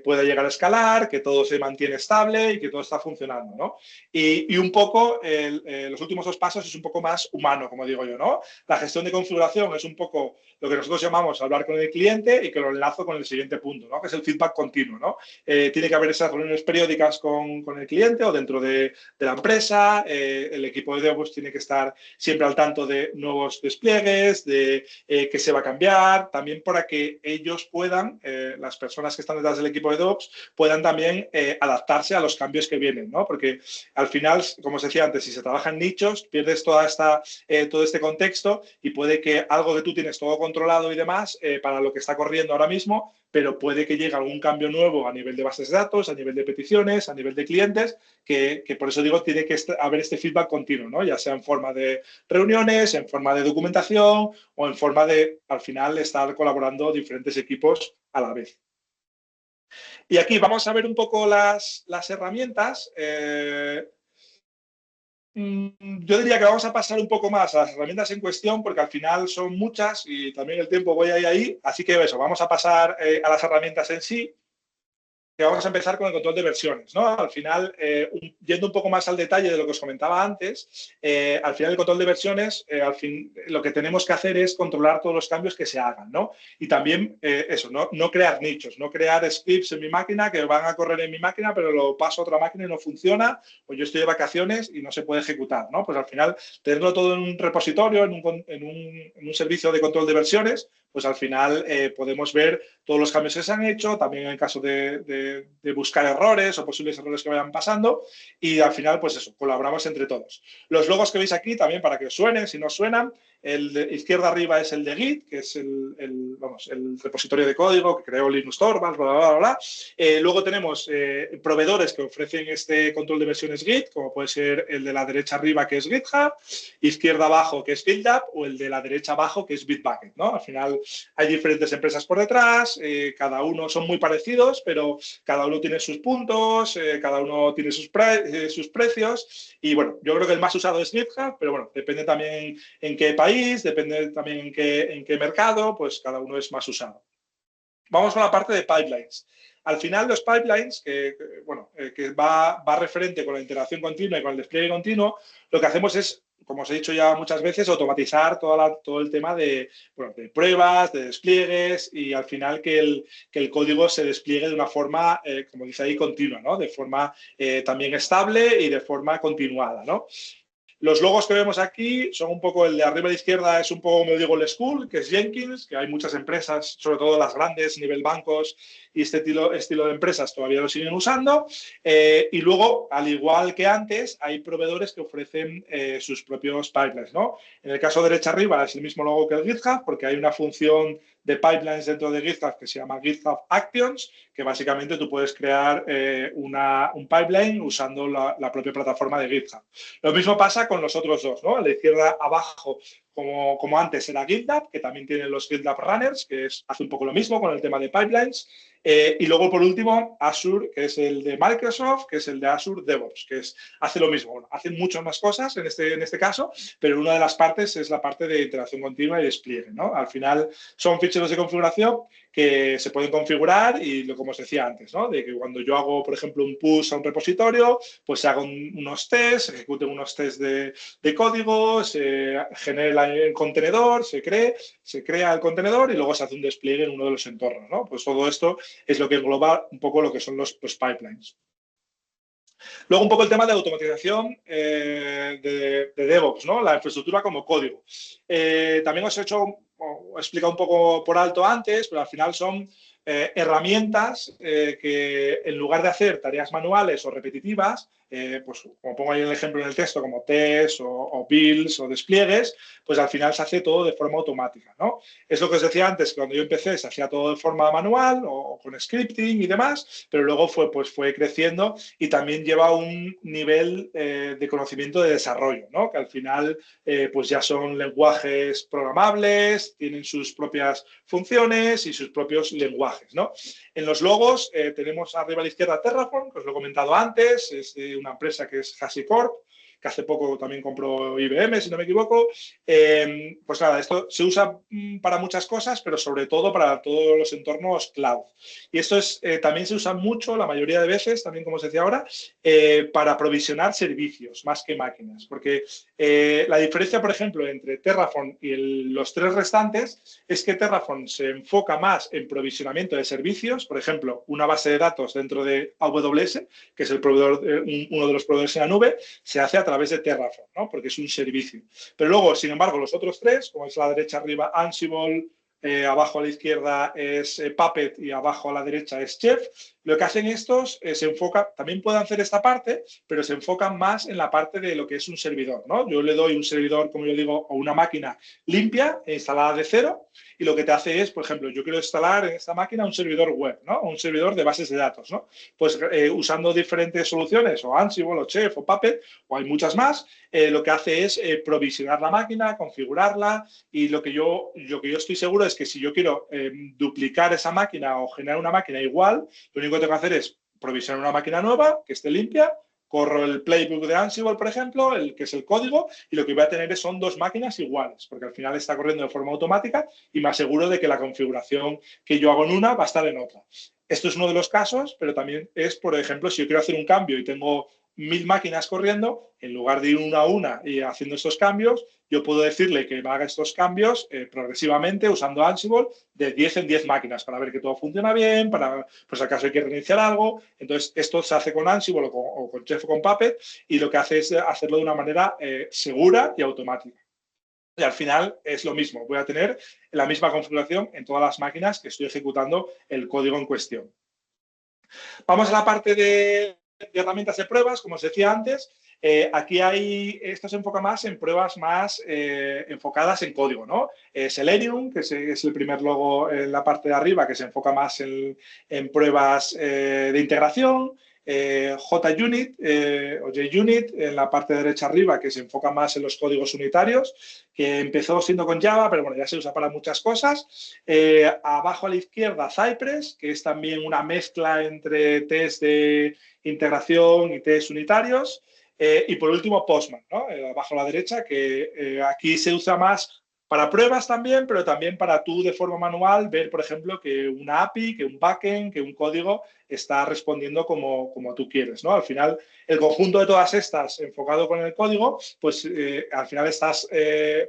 S3: pueda llegar a escalar, que todo se mantiene estable y que todo está funcionando, ¿no? Y un poco los últimos dos pasos es un poco más humano, como digo yo, ¿no? La gestión de configuración es un poco lo que nosotros llamamos hablar con el cliente y que lo enlazo con el siguiente punto, ¿no? Que es el feedback continuo, ¿no? Tiene que haber esas reuniones periódicas con el cliente o dentro de la empresa. El equipo de DevOps tiene que estar siempre al tanto de nuevos despliegues, de qué se va a cambiar, también para que ellos puedan, las personas que están detrás del equipo de DevOps, puedan también adaptarse a los cambios que vienen, ¿no? Porque al final, como os decía antes, si se trabaja en nichos, pierdes todo este contexto y puede que algo que tú tienes todo controlado y demás para lo que está corriendo ahora mismo, pero puede que llegue algún cambio nuevo a nivel de bases de datos, a nivel de peticiones, a nivel de clientes, que por eso digo, tiene que haber este feedback continuo, ¿no? Ya sea en forma de reuniones, en forma de documentación o en forma de, al final, estar colaborando diferentes equipos a la vez. Y aquí vamos a ver un poco las herramientas. Yo diría que vamos a pasar un poco más a las herramientas en cuestión porque al final son muchas y también el tiempo voy ahí. Así que eso, vamos a pasar a las herramientas en sí. Que vamos a empezar con el control de versiones, ¿no? Al final, yendo un poco más al detalle de lo que os comentaba antes, al final el control de versiones, lo que tenemos que hacer es controlar todos los cambios que se hagan, ¿no? Y también no crear nichos, no crear scripts en mi máquina que van a correr en mi máquina, pero lo paso a otra máquina y no funciona, o yo estoy de vacaciones y no se puede ejecutar, ¿no? Pues al final, tenerlo todo en un repositorio, en un servicio de control de versiones, pues al final podemos ver todos los cambios que se han hecho, también en caso de buscar errores o posibles errores que vayan pasando y al final, pues eso, colaboramos entre todos. Los logos que veis aquí también para que os suenen, si no suenan, el de izquierda arriba es el de Git, que es el repositorio de código que creó Linus Torvalds, bla, bla, bla, bla. Luego tenemos proveedores que ofrecen este control de versiones Git, como puede ser el de la derecha arriba, que es GitHub, izquierda abajo, que es GitLab, o el de la derecha abajo, que es Bitbucket, ¿no? Al final hay diferentes empresas por detrás, cada uno son muy parecidos, pero cada uno tiene sus puntos, cada uno tiene sus precios y bueno, yo creo que el más usado es GitHub, pero bueno, depende también en qué país, depende también en qué mercado, pues cada uno es más usado. Vamos con la parte de pipelines. Al final, los pipelines, que va referente con la integración continua y con el despliegue continuo, lo que hacemos es, como os he dicho ya muchas veces, automatizar todo el tema de pruebas, de despliegues y al final que el código se despliegue de una forma, como dice ahí, continua, ¿no? De forma también estable y de forma continuada, ¿no? Los logos que vemos aquí son un poco, el de arriba a la izquierda es un poco, como digo, el school, que es Jenkins, que hay muchas empresas, sobre todo las grandes, nivel bancos y este estilo de empresas todavía lo siguen usando. Y luego, al igual que antes, hay proveedores que ofrecen sus propios pipelines, ¿no? En el caso derecha arriba es el mismo logo que el GitHub, porque hay una función de pipelines dentro de GitHub que se llama GitHub Actions, que básicamente tú puedes crear un pipeline usando la propia plataforma de GitHub. Lo mismo pasa con los otros dos, ¿no? A la izquierda abajo, como antes era GitLab, que también tiene los GitLab Runners, que hace un poco lo mismo con el tema de pipelines. Y luego, por último, Azure, que es el de Microsoft, que es el de Azure DevOps, que hace lo mismo. Bueno, hace muchas más cosas en este caso, pero una de las partes es la parte de interacción continua y despliegue, ¿no? Al final son ficheros de configuración que se pueden configurar y, como os decía antes, ¿no? De que cuando yo hago, por ejemplo, un push a un repositorio, pues se hagan unos tests, se ejecuten unos tests de código, se genera el contenedor, se crea el contenedor y luego se hace un despliegue en uno de los entornos, ¿no? Pues todo esto es lo que engloba un poco lo que son los pipelines. Luego un poco el tema de automatización de DevOps, ¿no? La infraestructura como código. También os he explicado un poco por alto antes, pero al final son herramientas que en lugar de hacer tareas manuales o repetitivas, pues como pongo ahí el ejemplo en el texto, como tests o builds o despliegues, pues al final se hace todo de forma automática, ¿no? Es lo que os decía antes, que cuando yo empecé se hacía todo de forma manual o con scripting y demás, pero luego fue creciendo y también lleva un nivel de conocimiento de desarrollo, ¿no? Que al final pues ya son lenguajes programables, tienen sus propias funciones y sus propios lenguajes, ¿no? En los logos tenemos arriba a la izquierda Terraform, que os lo he comentado antes, es de una empresa que es HashiCorp, que hace poco también compró IBM, si no me equivoco. Pues nada, esto se usa para muchas cosas, pero sobre todo para todos los entornos cloud. Y esto también se usa mucho, la mayoría de veces, también como os decía ahora, para provisionar servicios más que máquinas. Porque la diferencia, por ejemplo, entre Terraform y los tres restantes es que Terraform se enfoca más en provisionamiento de servicios, por ejemplo, una base de datos dentro de AWS, que es el proveedor, uno de los proveedores en la nube, se hace a través de Terraform, ¿no? Porque es un servicio. Pero luego, sin embargo, los otros tres, como es a la derecha arriba Ansible, abajo a la izquierda es Puppet y abajo a la derecha es Chef, lo que hacen estos se enfoca, también pueden hacer esta parte, pero se enfocan más en la parte de lo que es un servidor, ¿no? Yo le doy un servidor, como yo digo, o una máquina limpia, instalada de cero, y lo que te hace es, por ejemplo, yo quiero instalar en esta máquina un servidor web, ¿no? Un servidor de bases de datos, ¿no? Pues usando diferentes soluciones, o Ansible, o Chef, o Puppet, o hay muchas más, lo que hace es provisionar la máquina, configurarla, y lo que yo estoy seguro es que si yo quiero duplicar esa máquina o generar una máquina igual, lo único que tengo que hacer es provisionar una máquina nueva que esté limpia, corro el playbook de Ansible, por ejemplo, que es el código, y lo que voy a tener son dos máquinas iguales, porque al final está corriendo de forma automática y me aseguro de que la configuración que yo hago en una va a estar en otra. Esto es uno de los casos, pero también es, por ejemplo, si yo quiero hacer un cambio y tengo 1000 máquinas corriendo, en lugar de ir una a una y haciendo estos cambios, yo puedo decirle que me haga estos cambios progresivamente usando Ansible de 10 en 10 máquinas para ver que todo funciona bien, para, pues acaso hay que reiniciar algo. Entonces, esto se hace con Ansible o con Chef o con Puppet y lo que hace es hacerlo de una manera segura y automática. Y al final es lo mismo, voy a tener la misma configuración en todas las máquinas que estoy ejecutando el código en cuestión. Vamos a la parte de herramientas de pruebas, como os decía antes. Aquí esto se enfoca más en pruebas más enfocadas en código, ¿no? Selenium, que es el primer logo en la parte de arriba, que se enfoca más en pruebas de integración. JUnit o JUnit en la parte derecha arriba, que se enfoca más en los códigos unitarios, que empezó siendo con Java, pero bueno, ya se usa para muchas cosas. Abajo a la izquierda Cypress, que es también una mezcla entre test de integración y test unitarios. Y por último Postman, ¿no? Abajo a la derecha, que aquí se usa más para pruebas también, pero también para tú de forma manual ver, por ejemplo, que una API, que un backend, que un código está respondiendo como tú quieres, ¿no? Al final, el conjunto de todas estas enfocado con el código, pues al final estás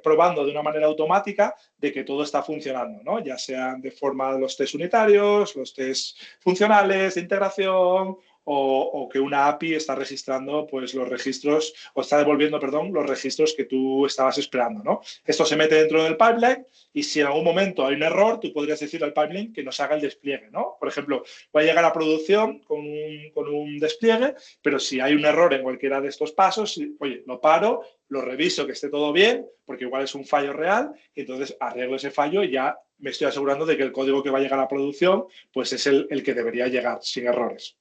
S3: probando de una manera automática de que todo está funcionando, ¿no? Ya sean de forma de los test unitarios, los test funcionales, de integración, o que una API está registrando pues los registros, o está devolviendo, perdón, los registros que tú estabas esperando, ¿no? Esto se mete dentro del pipeline y si en algún momento hay un error, tú podrías decirle al pipeline que nos haga el despliegue, ¿no? Por ejemplo, va a llegar a producción con un despliegue, pero si hay un error en cualquiera de estos pasos, oye, lo paro, lo reviso que esté todo bien, porque igual es un fallo real, y entonces arreglo ese fallo y ya me estoy asegurando de que el código que va a llegar a producción pues es el que debería llegar sin errores.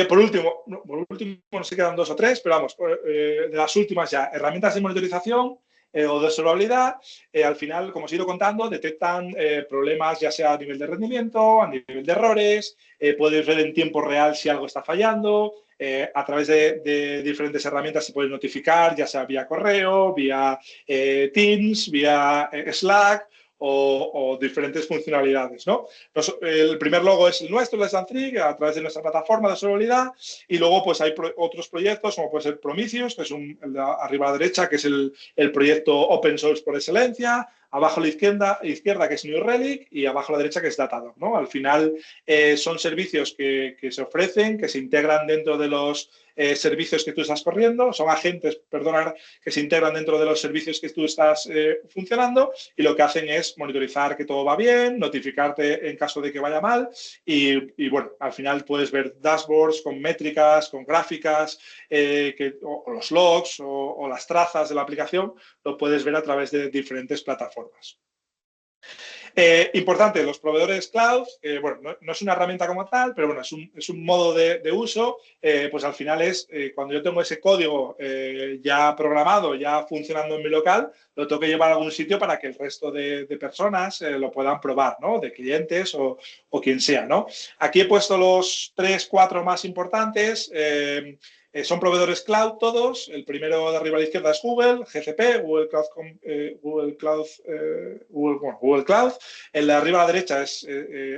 S3: Por último, no sé, quedan 2 o 3, pero vamos, de las últimas ya, herramientas de monitorización. o de observabilidad, al final, como os he ido contando, detectan problemas ya sea a nivel de rendimiento, a nivel de errores, puedes ver en tiempo real si algo está fallando. A través de diferentes herramientas se puede notificar, ya sea vía correo, vía Teams, vía Slack o diferentes funcionalidades, ¿no? El primer logo es el nuestro, el de Santry, a través de nuestra plataforma de observabilidad, y luego pues hay otros proyectos como puede ser Prometheus, que es el de arriba a la derecha, que es el proyecto open source por excelencia. Abajo a la izquierda, que es New Relic, y abajo a la derecha, que es Datadog, ¿no? Al final son servicios que se ofrecen, que se integran dentro de los servicios que tú estás corriendo, son agentes, perdona, que se integran dentro de los servicios que tú estás funcionando, y lo que hacen es monitorizar que todo va bien, notificarte en caso de que vaya mal, y bueno, al final puedes ver dashboards con métricas, con gráficas, o los logs o las trazas de la aplicación, lo puedes ver a través de diferentes plataformas. Importante, los proveedores cloud, bueno, no es una herramienta como tal, pero bueno, es un modo de uso, pues al final es cuando yo tengo ese código ya programado, ya funcionando en mi local, lo tengo que llevar a algún sitio para que el resto de personas lo puedan probar, ¿no? De clientes o quien sea, ¿no? Aquí he puesto los 3, 4 más importantes. Son proveedores cloud todos. El primero de arriba a la izquierda es Google, GCP, Google Cloud. El de arriba a la derecha es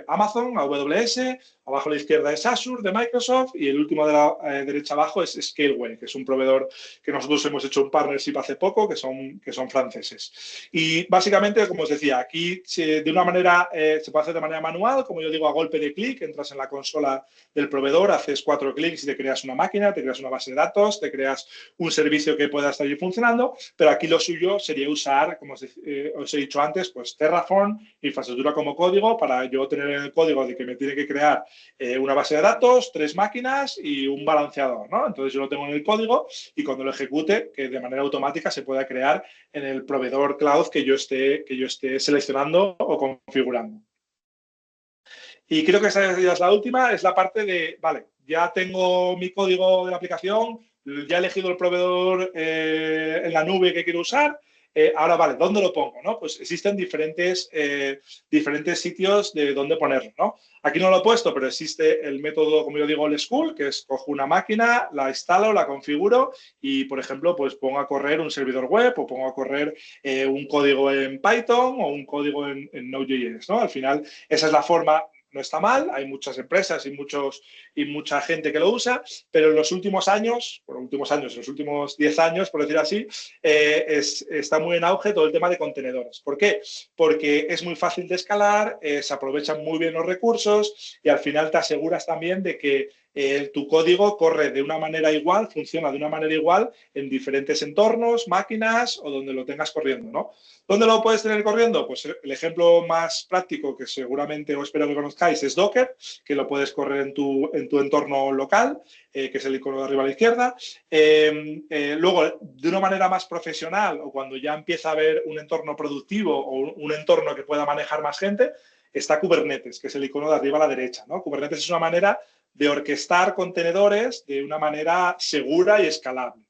S3: Amazon, AWS. Abajo a la izquierda es Azure de Microsoft, y el último de la derecha abajo es Scaleway, que es un proveedor que nosotros hemos hecho un partnership hace poco, que son franceses. Y básicamente, como os decía, aquí de una manera se puede hacer de manera manual, como yo digo, a golpe de clic, entras en la consola del proveedor, haces 4 clics y te creas una máquina, te creas una base de datos, te creas un servicio que pueda estar ahí funcionando, pero aquí lo suyo sería usar, como os he dicho antes, pues Terraform, infraestructura como código, para yo tener en el código de que me tiene que crear una base de datos, 3 máquinas y un balanceador, ¿no? Entonces yo lo tengo en el código, y cuando lo ejecute, que de manera automática se pueda crear en el proveedor cloud que yo esté seleccionando o configurando. Y creo que esa es la última, es la parte de, vale, ya tengo mi código de la aplicación, ya he elegido el proveedor en la nube que quiero usar. Ahora, vale, ¿dónde lo pongo? ¿No? Pues existen diferentes sitios de dónde ponerlo, ¿no? Aquí no lo he puesto, pero existe el método, como yo digo, old school, que es cojo una máquina, la instalo, la configuro y, por ejemplo, pues pongo a correr un servidor web o pongo a correr un código en Python o un código en Node.js, ¿no? Al final, esa es la forma. No está mal, hay muchas empresas y mucha gente que lo usa, pero en los últimos años, en los últimos 10 años, por decir así, está muy en auge todo el tema de contenedores. ¿Por qué? Porque es muy fácil de escalar, se aprovechan muy bien los recursos y al final te aseguras también de que tu código corre de una manera igual, funciona de una manera igual en diferentes entornos, máquinas o donde lo tengas corriendo, ¿no? ¿Dónde lo puedes tener corriendo? Pues el ejemplo más práctico que seguramente o espero que conozcáis es Docker, que lo puedes correr en tu entorno local, que es el icono de arriba a la izquierda. Luego, de una manera más profesional o cuando ya empieza a haber un entorno productivo o un entorno que pueda manejar más gente, está Kubernetes, que es el icono de arriba a la derecha, ¿no? Kubernetes es una manera de orquestar contenedores de una manera segura y escalable.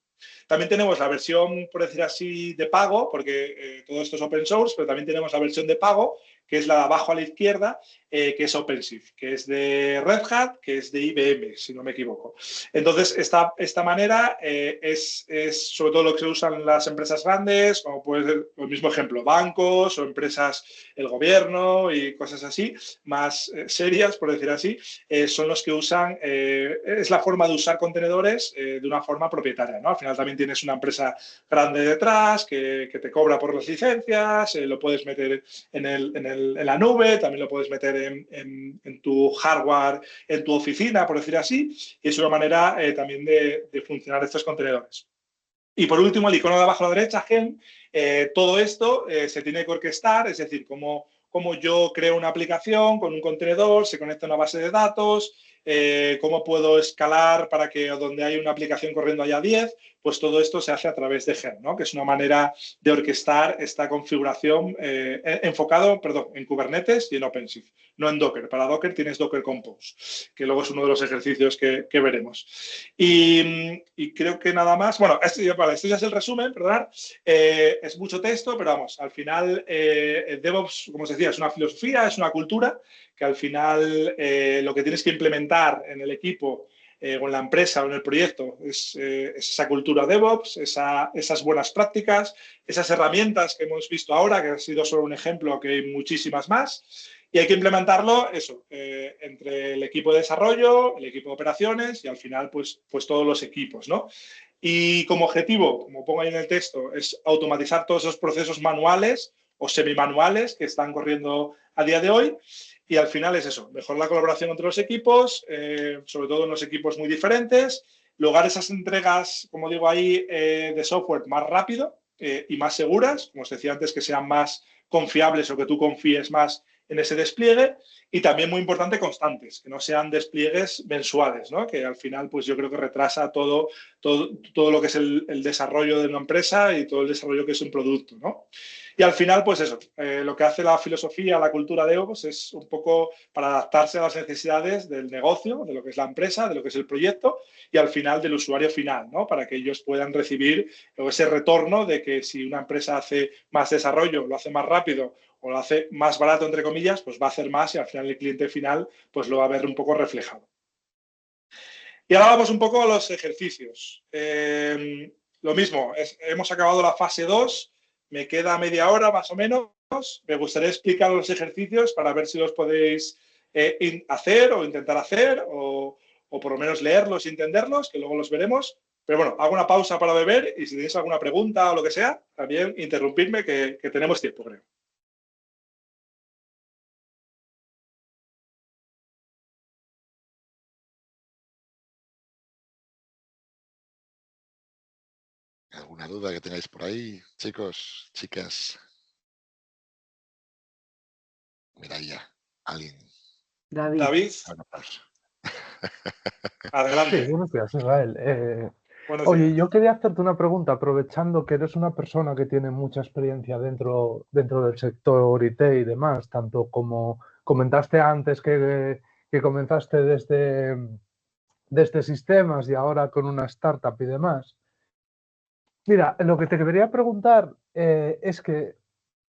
S3: También tenemos la versión, por decir así, de pago, porque todo esto es open source, pero también tenemos la versión de pago, que es la de abajo a la izquierda, que es OpenShift, que es de Red Hat, que es de IBM, si no me equivoco. Entonces, esta manera es sobre todo lo que se usan en las empresas grandes, como puede ser el mismo ejemplo, bancos o empresas, el gobierno y cosas así, más serias, por decir así, son los que usan, es la forma de usar contenedores de una forma propietaria, ¿no? Al final también tienes una empresa grande detrás que te cobra por las licencias, lo puedes meter en la nube, también lo puedes meter en tu hardware, en tu oficina, por decir así, y es una manera también de funcionar estos contenedores. Y por último, el icono de abajo a la derecha, Helm, todo esto se tiene que orquestar, es decir, como yo creo una aplicación con un contenedor, se conecta a una base de datos, cómo puedo escalar para que donde hay una aplicación corriendo haya 10, pues todo esto se hace a través de Helm, ¿no? Que es una manera de orquestar esta configuración enfocado, perdón, en Kubernetes y en OpenShift, no en Docker. Para Docker tienes Docker Compose, que luego es uno de los ejercicios que veremos. Y creo que nada más. Bueno, esto ya es el resumen, ¿verdad? Es mucho texto, pero vamos, al final DevOps, como os decía, es una filosofía, es una cultura que al final lo que tienes que implementar en el equipo o en la empresa o en el proyecto es esa cultura DevOps, esas buenas prácticas, esas herramientas que hemos visto ahora, que ha sido solo un ejemplo, que hay muchísimas más. Y hay que implementarlo, entre el equipo de desarrollo, el equipo de operaciones y al final, pues todos los equipos, ¿no? Y como objetivo, como pongo ahí en el texto, es automatizar todos esos procesos manuales o semimanuales que están corriendo a día de hoy. Y al final es eso, mejorar la colaboración entre los equipos, sobre todo en los equipos muy diferentes, lograr esas entregas, como digo ahí, de software más rápido y más seguras, como os decía antes, que sean más confiables o que tú confíes más en ese despliegue, y también muy importante constantes, que no sean despliegues mensuales, ¿no? Que al final pues yo creo que retrasa todo lo que es el desarrollo de una empresa y todo el desarrollo que es un producto, ¿no? Y al final, pues eso, lo que hace la filosofía, la cultura de DevOps es un poco para adaptarse a las necesidades del negocio, de lo que es la empresa, de lo que es el proyecto y al final del usuario final, ¿no? Para que ellos puedan recibir ese retorno de que si una empresa hace más desarrollo, lo hace más rápido o lo hace más barato, entre comillas, pues va a hacer más y al final el cliente final pues lo va a ver un poco reflejado. Y ahora vamos un poco a los ejercicios. Lo mismo, hemos acabado la fase 2, me queda media hora más o menos. Me gustaría explicar los ejercicios para ver si los podéis hacer o intentar hacer o por lo menos leerlos y entenderlos, que luego los veremos. Pero bueno, hago una pausa para beber y si tenéis alguna pregunta o lo que sea, también interrumpidme que tenemos tiempo, creo.
S1: ¿Alguna duda que tengáis por ahí, chicos, chicas? Mira ya, alguien.
S3: David,
S4: Sí,
S3: adelante.
S4: buenos días, Israel.
S3: Buenos
S4: Oye,
S3: días.
S4: yo quería hacerte una pregunta, aprovechando que eres una persona que tiene mucha experiencia dentro del sector IT y demás, tanto como comentaste antes que comenzaste desde sistemas y ahora con una startup y demás. Mira, lo que te quería preguntar es que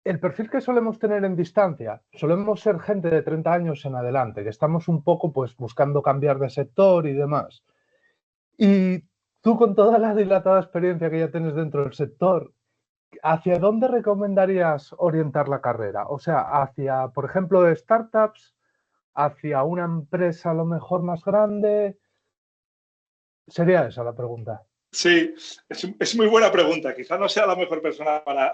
S4: el perfil que solemos tener en distancia, solemos ser gente de 30 años en adelante, que estamos un poco pues buscando cambiar de sector y demás. Y tú, con toda la dilatada experiencia que ya tienes dentro del sector, ¿hacia dónde recomendarías orientar la carrera? O sea, hacia, por ejemplo, startups, hacia una empresa a lo mejor más grande. Sería esa la pregunta.
S3: Sí, es muy buena pregunta. Quizá no sea la mejor persona para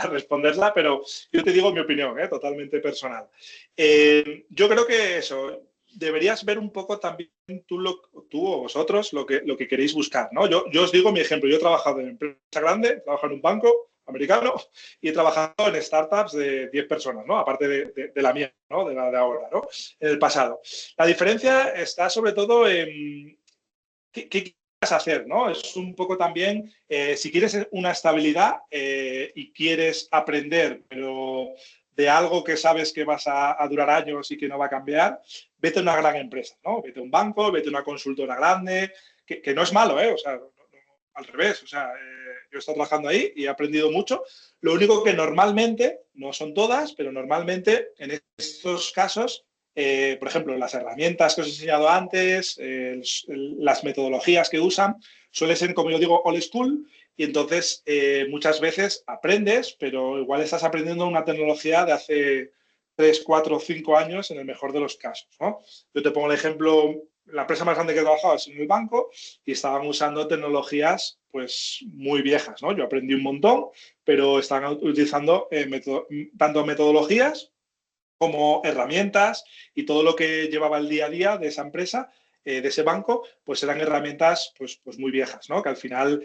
S3: responderla, pero yo te digo mi opinión, totalmente personal. Yo creo que eso, deberías ver un poco también tú o vosotros lo que queréis buscar, ¿no? Yo os digo mi ejemplo. Yo he trabajado en empresa grande, he trabajado en un banco americano y he trabajado en startups de 10 personas, ¿no? Aparte de la mía, ¿no? De la de ahora, ¿no? En el pasado. La diferencia está sobre todo en qué quieres hacer, ¿no? Es un poco también, si quieres una estabilidad y quieres aprender, pero de algo que sabes que vas a durar años y que no va a cambiar, vete a una gran empresa, ¿no? Vete a un banco, vete a una consultora grande, que no es malo, ¿eh? O sea, al revés, o sea, yo he estado trabajando ahí y he aprendido mucho. Lo único que normalmente, no son todas, pero normalmente en estos casos, por ejemplo, las herramientas que os he enseñado antes, las metodologías que usan, suelen ser, como yo digo, old school, y entonces muchas veces aprendes, pero igual estás aprendiendo una tecnología de hace 3, 4, 5 años en el mejor de los casos, ¿no? Yo te pongo el ejemplo, la empresa más grande que he trabajado es en el banco y estaban usando tecnologías pues muy viejas, ¿no? Yo aprendí un montón, pero estaban utilizando tanto metodologías como herramientas y todo lo que llevaba el día a día de esa empresa, de ese banco, pues eran herramientas pues muy viejas, ¿no? Que al final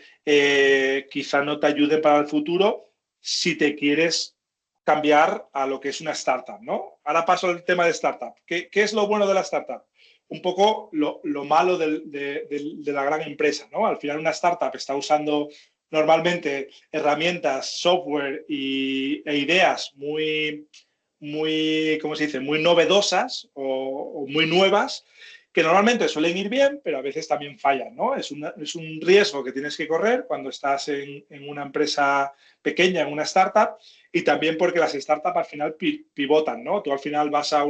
S3: quizá no te ayuden para el futuro si te quieres cambiar a lo que es una startup, ¿no? Ahora paso al tema de startup. ¿Qué es lo bueno de la startup? un poco lo malo de la gran empresa, ¿no? Al final una startup está usando normalmente herramientas, software e ideas muy, ¿cómo se dice?, muy novedosas o muy nuevas, que normalmente suelen ir bien, pero a veces también fallan, ¿no? Es un riesgo que tienes que correr cuando estás en una empresa pequeña, en una startup, y también porque las startups al final pivotan, ¿no? Tú al final vas a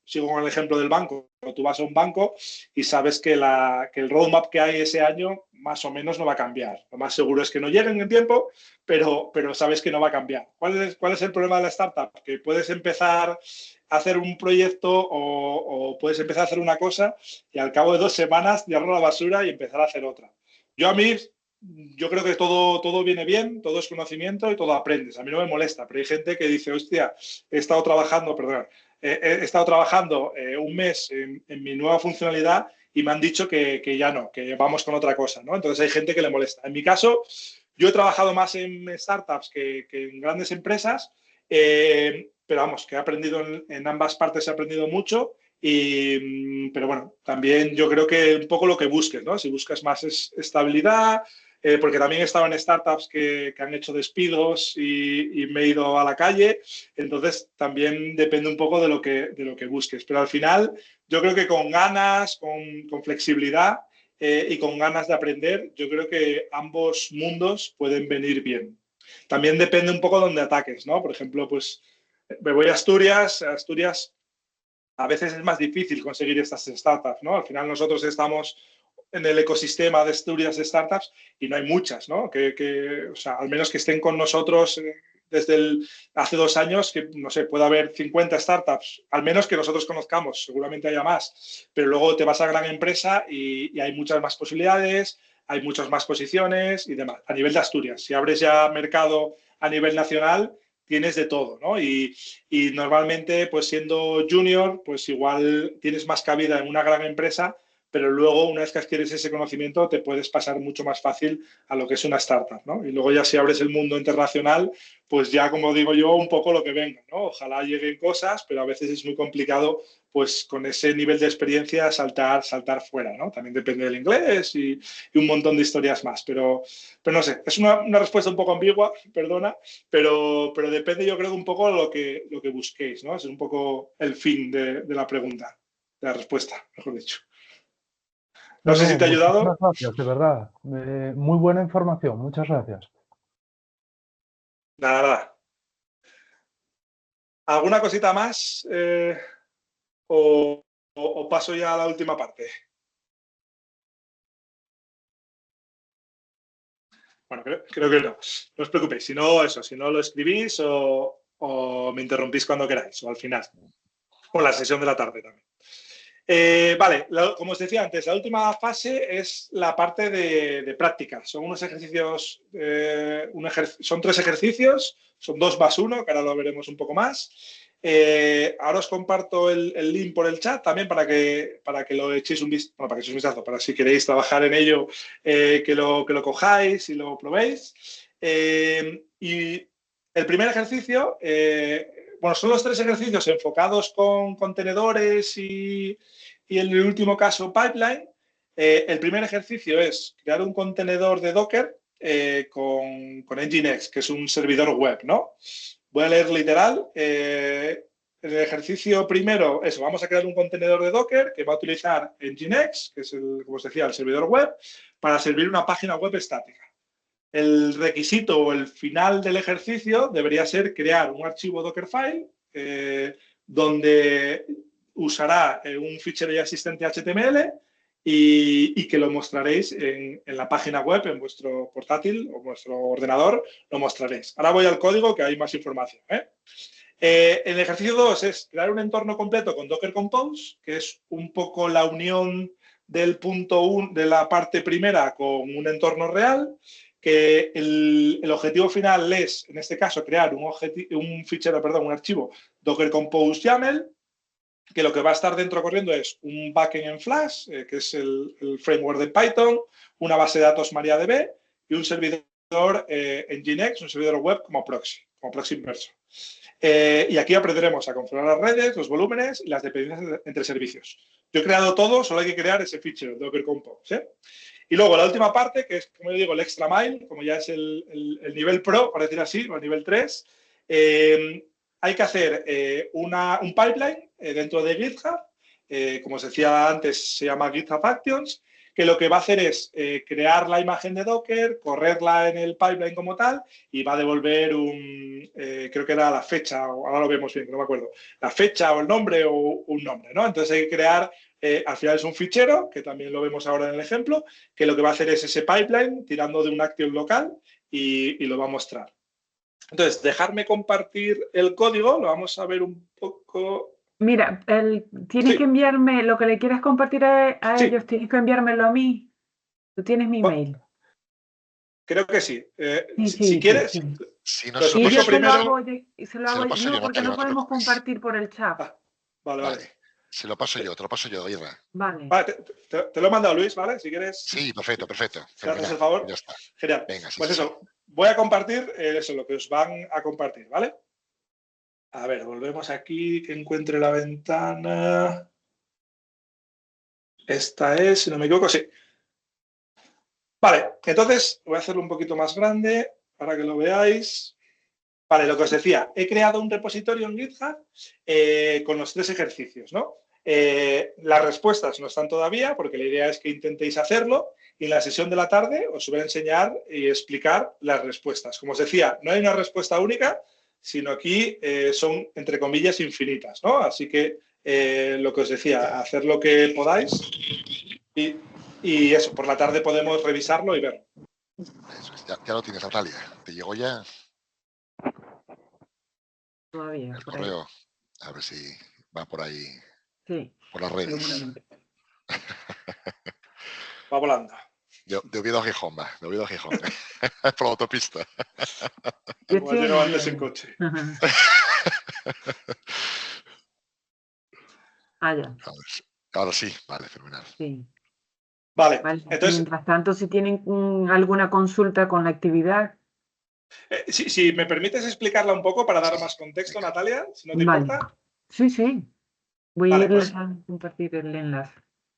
S3: sigo con el ejemplo del banco, tú vas a un banco y sabes que el roadmap que hay ese año más o menos no va a cambiar. Lo más seguro es que no lleguen en tiempo, pero sabes que no va a cambiar. ¿Cuál es el problema de la startup? Que puedes empezar a hacer un proyecto o puedes empezar a hacer una cosa y al cabo de 2 semanas tirarlo a la basura y empezar a hacer otra. Yo creo que todo viene bien, todo es conocimiento y todo aprendes. A mí no me molesta, pero hay gente que dice, hostia, he estado trabajando un mes en mi nueva funcionalidad y me han dicho que ya no, que vamos con otra cosa, ¿no? Entonces hay gente que le molesta. En mi caso, yo he trabajado más en startups que en grandes empresas, pero vamos, que he aprendido en ambas partes, he aprendido mucho. Pero bueno, también yo creo que un poco lo que busques, ¿no? Si buscas más estabilidad, porque también he estado en startups que han hecho despidos y me he ido a la calle, entonces también depende un poco de lo que busques. Pero al final yo creo que con ganas, con flexibilidad y con ganas de aprender, yo creo que ambos mundos pueden venir bien. También depende un poco de dónde ataques, ¿no? Por ejemplo, pues me voy a Asturias. A veces es más difícil conseguir estas startups, ¿no? Al final nosotros estamos en el ecosistema de Asturias de startups y no hay muchas, ¿no? O sea, al menos que estén con nosotros desde hace 2 años, que no sé, puede haber 50 startups, al menos que nosotros conozcamos, seguramente haya más, pero luego te vas a gran empresa y hay muchas más posibilidades, hay muchas más posiciones y demás. A nivel de Asturias, si abres ya mercado a nivel nacional, tienes de todo, ¿no? Y normalmente, pues siendo junior, pues igual tienes más cabida en una gran empresa, pero luego, una vez que adquieres ese conocimiento, te puedes pasar mucho más fácil a lo que es una startup, ¿no? Y luego ya si abres el mundo internacional, pues ya, como digo yo, un poco lo que venga, ¿no? Ojalá lleguen cosas, pero a veces es muy complicado, pues con ese nivel de experiencia saltar fuera, ¿no? También depende del inglés y un montón de historias más, pero no sé, es una respuesta un poco ambigua, perdona, pero depende, yo creo, un poco de lo que busquéis, ¿no? Es un poco el fin de la pregunta, de la respuesta, mejor dicho. No sé si te ha ayudado.
S4: Muchas gracias, de verdad. Muy buena información, muchas gracias.
S3: Nada. ¿Alguna cosita más o paso ya a la última parte? Bueno, creo que no. No os preocupéis. Si no lo escribís o me interrumpís cuando queráis, o al final. O la sesión de la tarde también. Vale, como os decía antes, la última fase es la parte de práctica. Son unos ejercicios, son 3 ejercicios, son 2 más 1, que ahora lo veremos un poco más. Ahora os comparto el link por el chat también para que lo echéis un vistazo, bueno, para que echéis un vistazo, para si queréis trabajar en ello, que lo cojáis y lo probéis. Y el primer ejercicio, bueno, son los 3 ejercicios enfocados con contenedores y en el último caso pipeline. El primer ejercicio es crear un contenedor de Docker con Nginx, que es un servidor web, ¿no? Voy a leer literal. El ejercicio primero, vamos a crear un contenedor de Docker que va a utilizar Nginx, que es, como os decía, el servidor web, para servir una página web estática. El requisito o el final del ejercicio debería ser crear un archivo Dockerfile donde usará un fichero ya existente HTML y que lo mostraréis en la página web, en vuestro portátil o vuestro ordenador, lo mostraréis. Ahora voy al código, que hay más información. El ejercicio 2 es crear un entorno completo con Docker Compose, que es un poco la unión del punto 1 de la parte primera con un entorno real, que el objetivo final es, en este caso, crear un archivo Docker Compose YAML, que lo que va a estar dentro corriendo es un backend en Flash, que es el framework de Python, una base de datos MariaDB y un servidor Nginx, un servidor web como proxy inverso. Y aquí aprenderemos a configurar las redes, los volúmenes y las dependencias entre servicios. Yo he creado todo, solo hay que crear ese fichero, Docker Compose. Y luego la última parte, que es, como yo digo, el extra mile, como ya es el nivel pro, por decir así, o el nivel 3, hay que hacer un pipeline dentro de GitHub, como os decía antes, se llama GitHub Actions, que lo que va a hacer es crear la imagen de Docker, correrla en el pipeline como tal y va a devolver creo que era la fecha, o ahora lo vemos bien, que no me acuerdo, la fecha o el nombre o un nombre, ¿no? Entonces hay que crear, al final es un fichero, que también lo vemos ahora en el ejemplo, que lo que va a hacer es ese pipeline tirando de un action local y lo va a mostrar. Entonces, dejarme compartir el código, lo vamos a ver un poco.
S2: Mira, tienes que enviarme lo que le quieras compartir a ellos, tienes que enviármelo a mí. Tú tienes mi mail.
S3: Creo que sí.
S2: Sí,
S3: si quieres,
S1: si no
S3: se
S2: y yo
S3: primero,
S2: se lo hago yo, porque no podemos compartir por el chat.
S3: Vale.
S1: Se lo paso yo, te lo paso yo, Irra.
S2: Vale.
S3: Te lo he mandado, Luis, ¿vale? Si quieres.
S1: Sí, perfecto.
S3: ¿Te haces el favor?
S1: Ya está.
S3: Genial.
S1: Venga,
S3: pues eso, voy a compartir eso, lo que os van a compartir, ¿vale? A ver, volvemos aquí, que encuentre la ventana. Esta es, si no me equivoco, sí. Vale, entonces voy a hacerlo un poquito más grande para que lo veáis. Vale, lo que os decía, he creado un repositorio en GitHub con los 3 ejercicios, ¿no? Las respuestas no están todavía porque la idea es que intentéis hacerlo y en la sesión de la tarde os voy a enseñar y explicar las respuestas. Como os decía, no hay una respuesta única, sino aquí son, entre comillas, infinitas, ¿no? Así que lo que os decía, hacer lo que podáis y eso, por la tarde podemos revisarlo y verlo.
S1: Eso es, ya lo tienes, Natalia. ¿Te llegó ya?
S2: Todavía.
S1: El correo. A ver si va por ahí.
S2: Sí.
S1: Por las redes.
S3: Va volando.
S1: De Oviedo a Gijón, va. De Oviedo a Gijón. Por la autopista.
S3: Como has llegado antes en coche.
S2: Ya.
S1: Ahora sí, vale, fenomenal.
S2: Sí.
S3: Vale. Entonces,
S2: mientras tanto, si tienen alguna consulta con la actividad.
S3: Si me permites explicarla un poco para dar más contexto, Natalia, si no te importa.
S2: Sí. Voy a irles a compartir el enlace.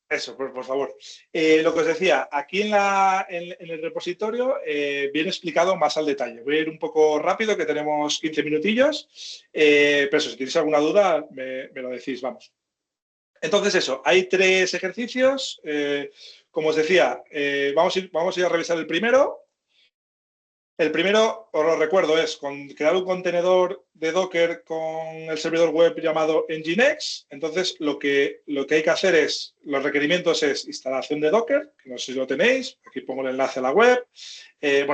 S3: Eso, por favor. Lo que os decía, aquí en el repositorio viene explicado más al detalle. Voy a ir un poco rápido, que tenemos 15 minutillos, pero eso, si tenéis alguna duda, me lo decís, vamos. Entonces eso, hay 3 ejercicios. Como os decía, vamos a ir a revisar el primero. El primero, os lo recuerdo, es crear un contenedor de Docker con el servidor web llamado Nginx. Entonces, lo que hay que hacer es, los requerimientos es instalación de Docker, que no sé si lo tenéis, aquí pongo el enlace a la web.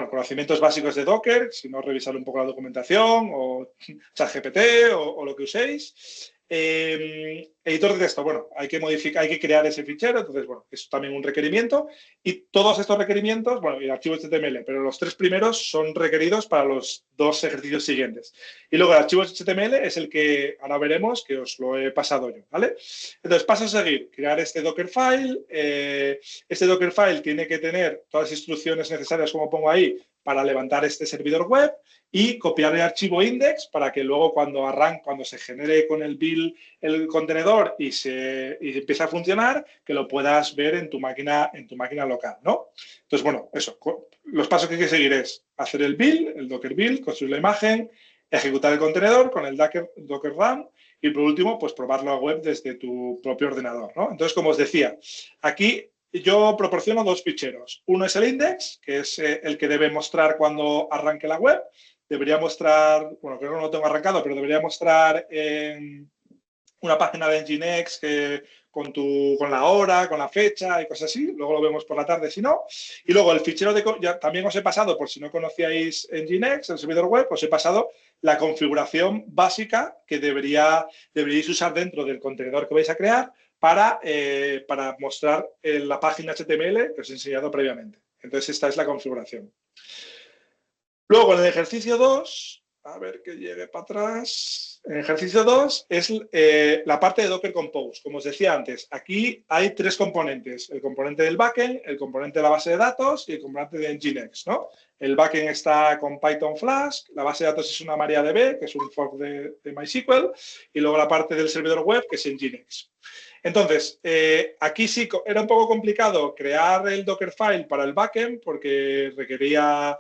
S3: Conocimientos básicos de Docker, si no, revisar un poco la documentación o ChatGPT o lo que uséis. Editor de texto, hay que crear ese fichero, entonces, es también un requerimiento y todos estos requerimientos, y el archivo HTML, pero los 3 primeros son requeridos para los 2 ejercicios siguientes. Y luego el archivo HTML es el que ahora veremos, que os lo he pasado yo, ¿vale? Entonces, paso a seguir, crear este Dockerfile. Este Dockerfile tiene que tener todas las instrucciones necesarias, como pongo ahí, para levantar este servidor web y copiar el archivo index para que luego cuando se genere con el build el contenedor y empiece a funcionar, que lo puedas ver en tu máquina local, ¿no? Entonces, eso. Los pasos que hay que seguir es hacer el build, el Docker build, construir la imagen, ejecutar el contenedor con el Docker Run y, por último, pues probarlo a web desde tu propio ordenador, ¿no? Entonces, como os decía, aquí yo proporciono 2 ficheros. Uno es el index, que es el que debe mostrar cuando arranque la web. Debería mostrar, creo que no lo tengo arrancado, pero debería mostrar una página de Nginx con la hora, con la fecha y cosas así. Luego lo vemos por la tarde si no. Y luego el fichero ya también os he pasado, por si no conocíais Nginx, el servidor web, os he pasado la configuración básica que deberíais usar dentro del contenedor que vais a crear para mostrar la página HTML que os he enseñado previamente. Entonces, esta es la configuración. Luego, en el ejercicio 2, a ver que llegue para atrás. En el ejercicio 2 es la parte de Docker Compose. Como os decía antes, aquí hay 3 componentes. El componente del backend, el componente de la base de datos y el componente de Nginx, ¿no? El backend está con Python Flask, la base de datos es una MariaDB, que es un fork de MySQL, y luego la parte del servidor web, que es Nginx. Entonces, aquí sí era un poco complicado crear el Dockerfile para el backend porque requería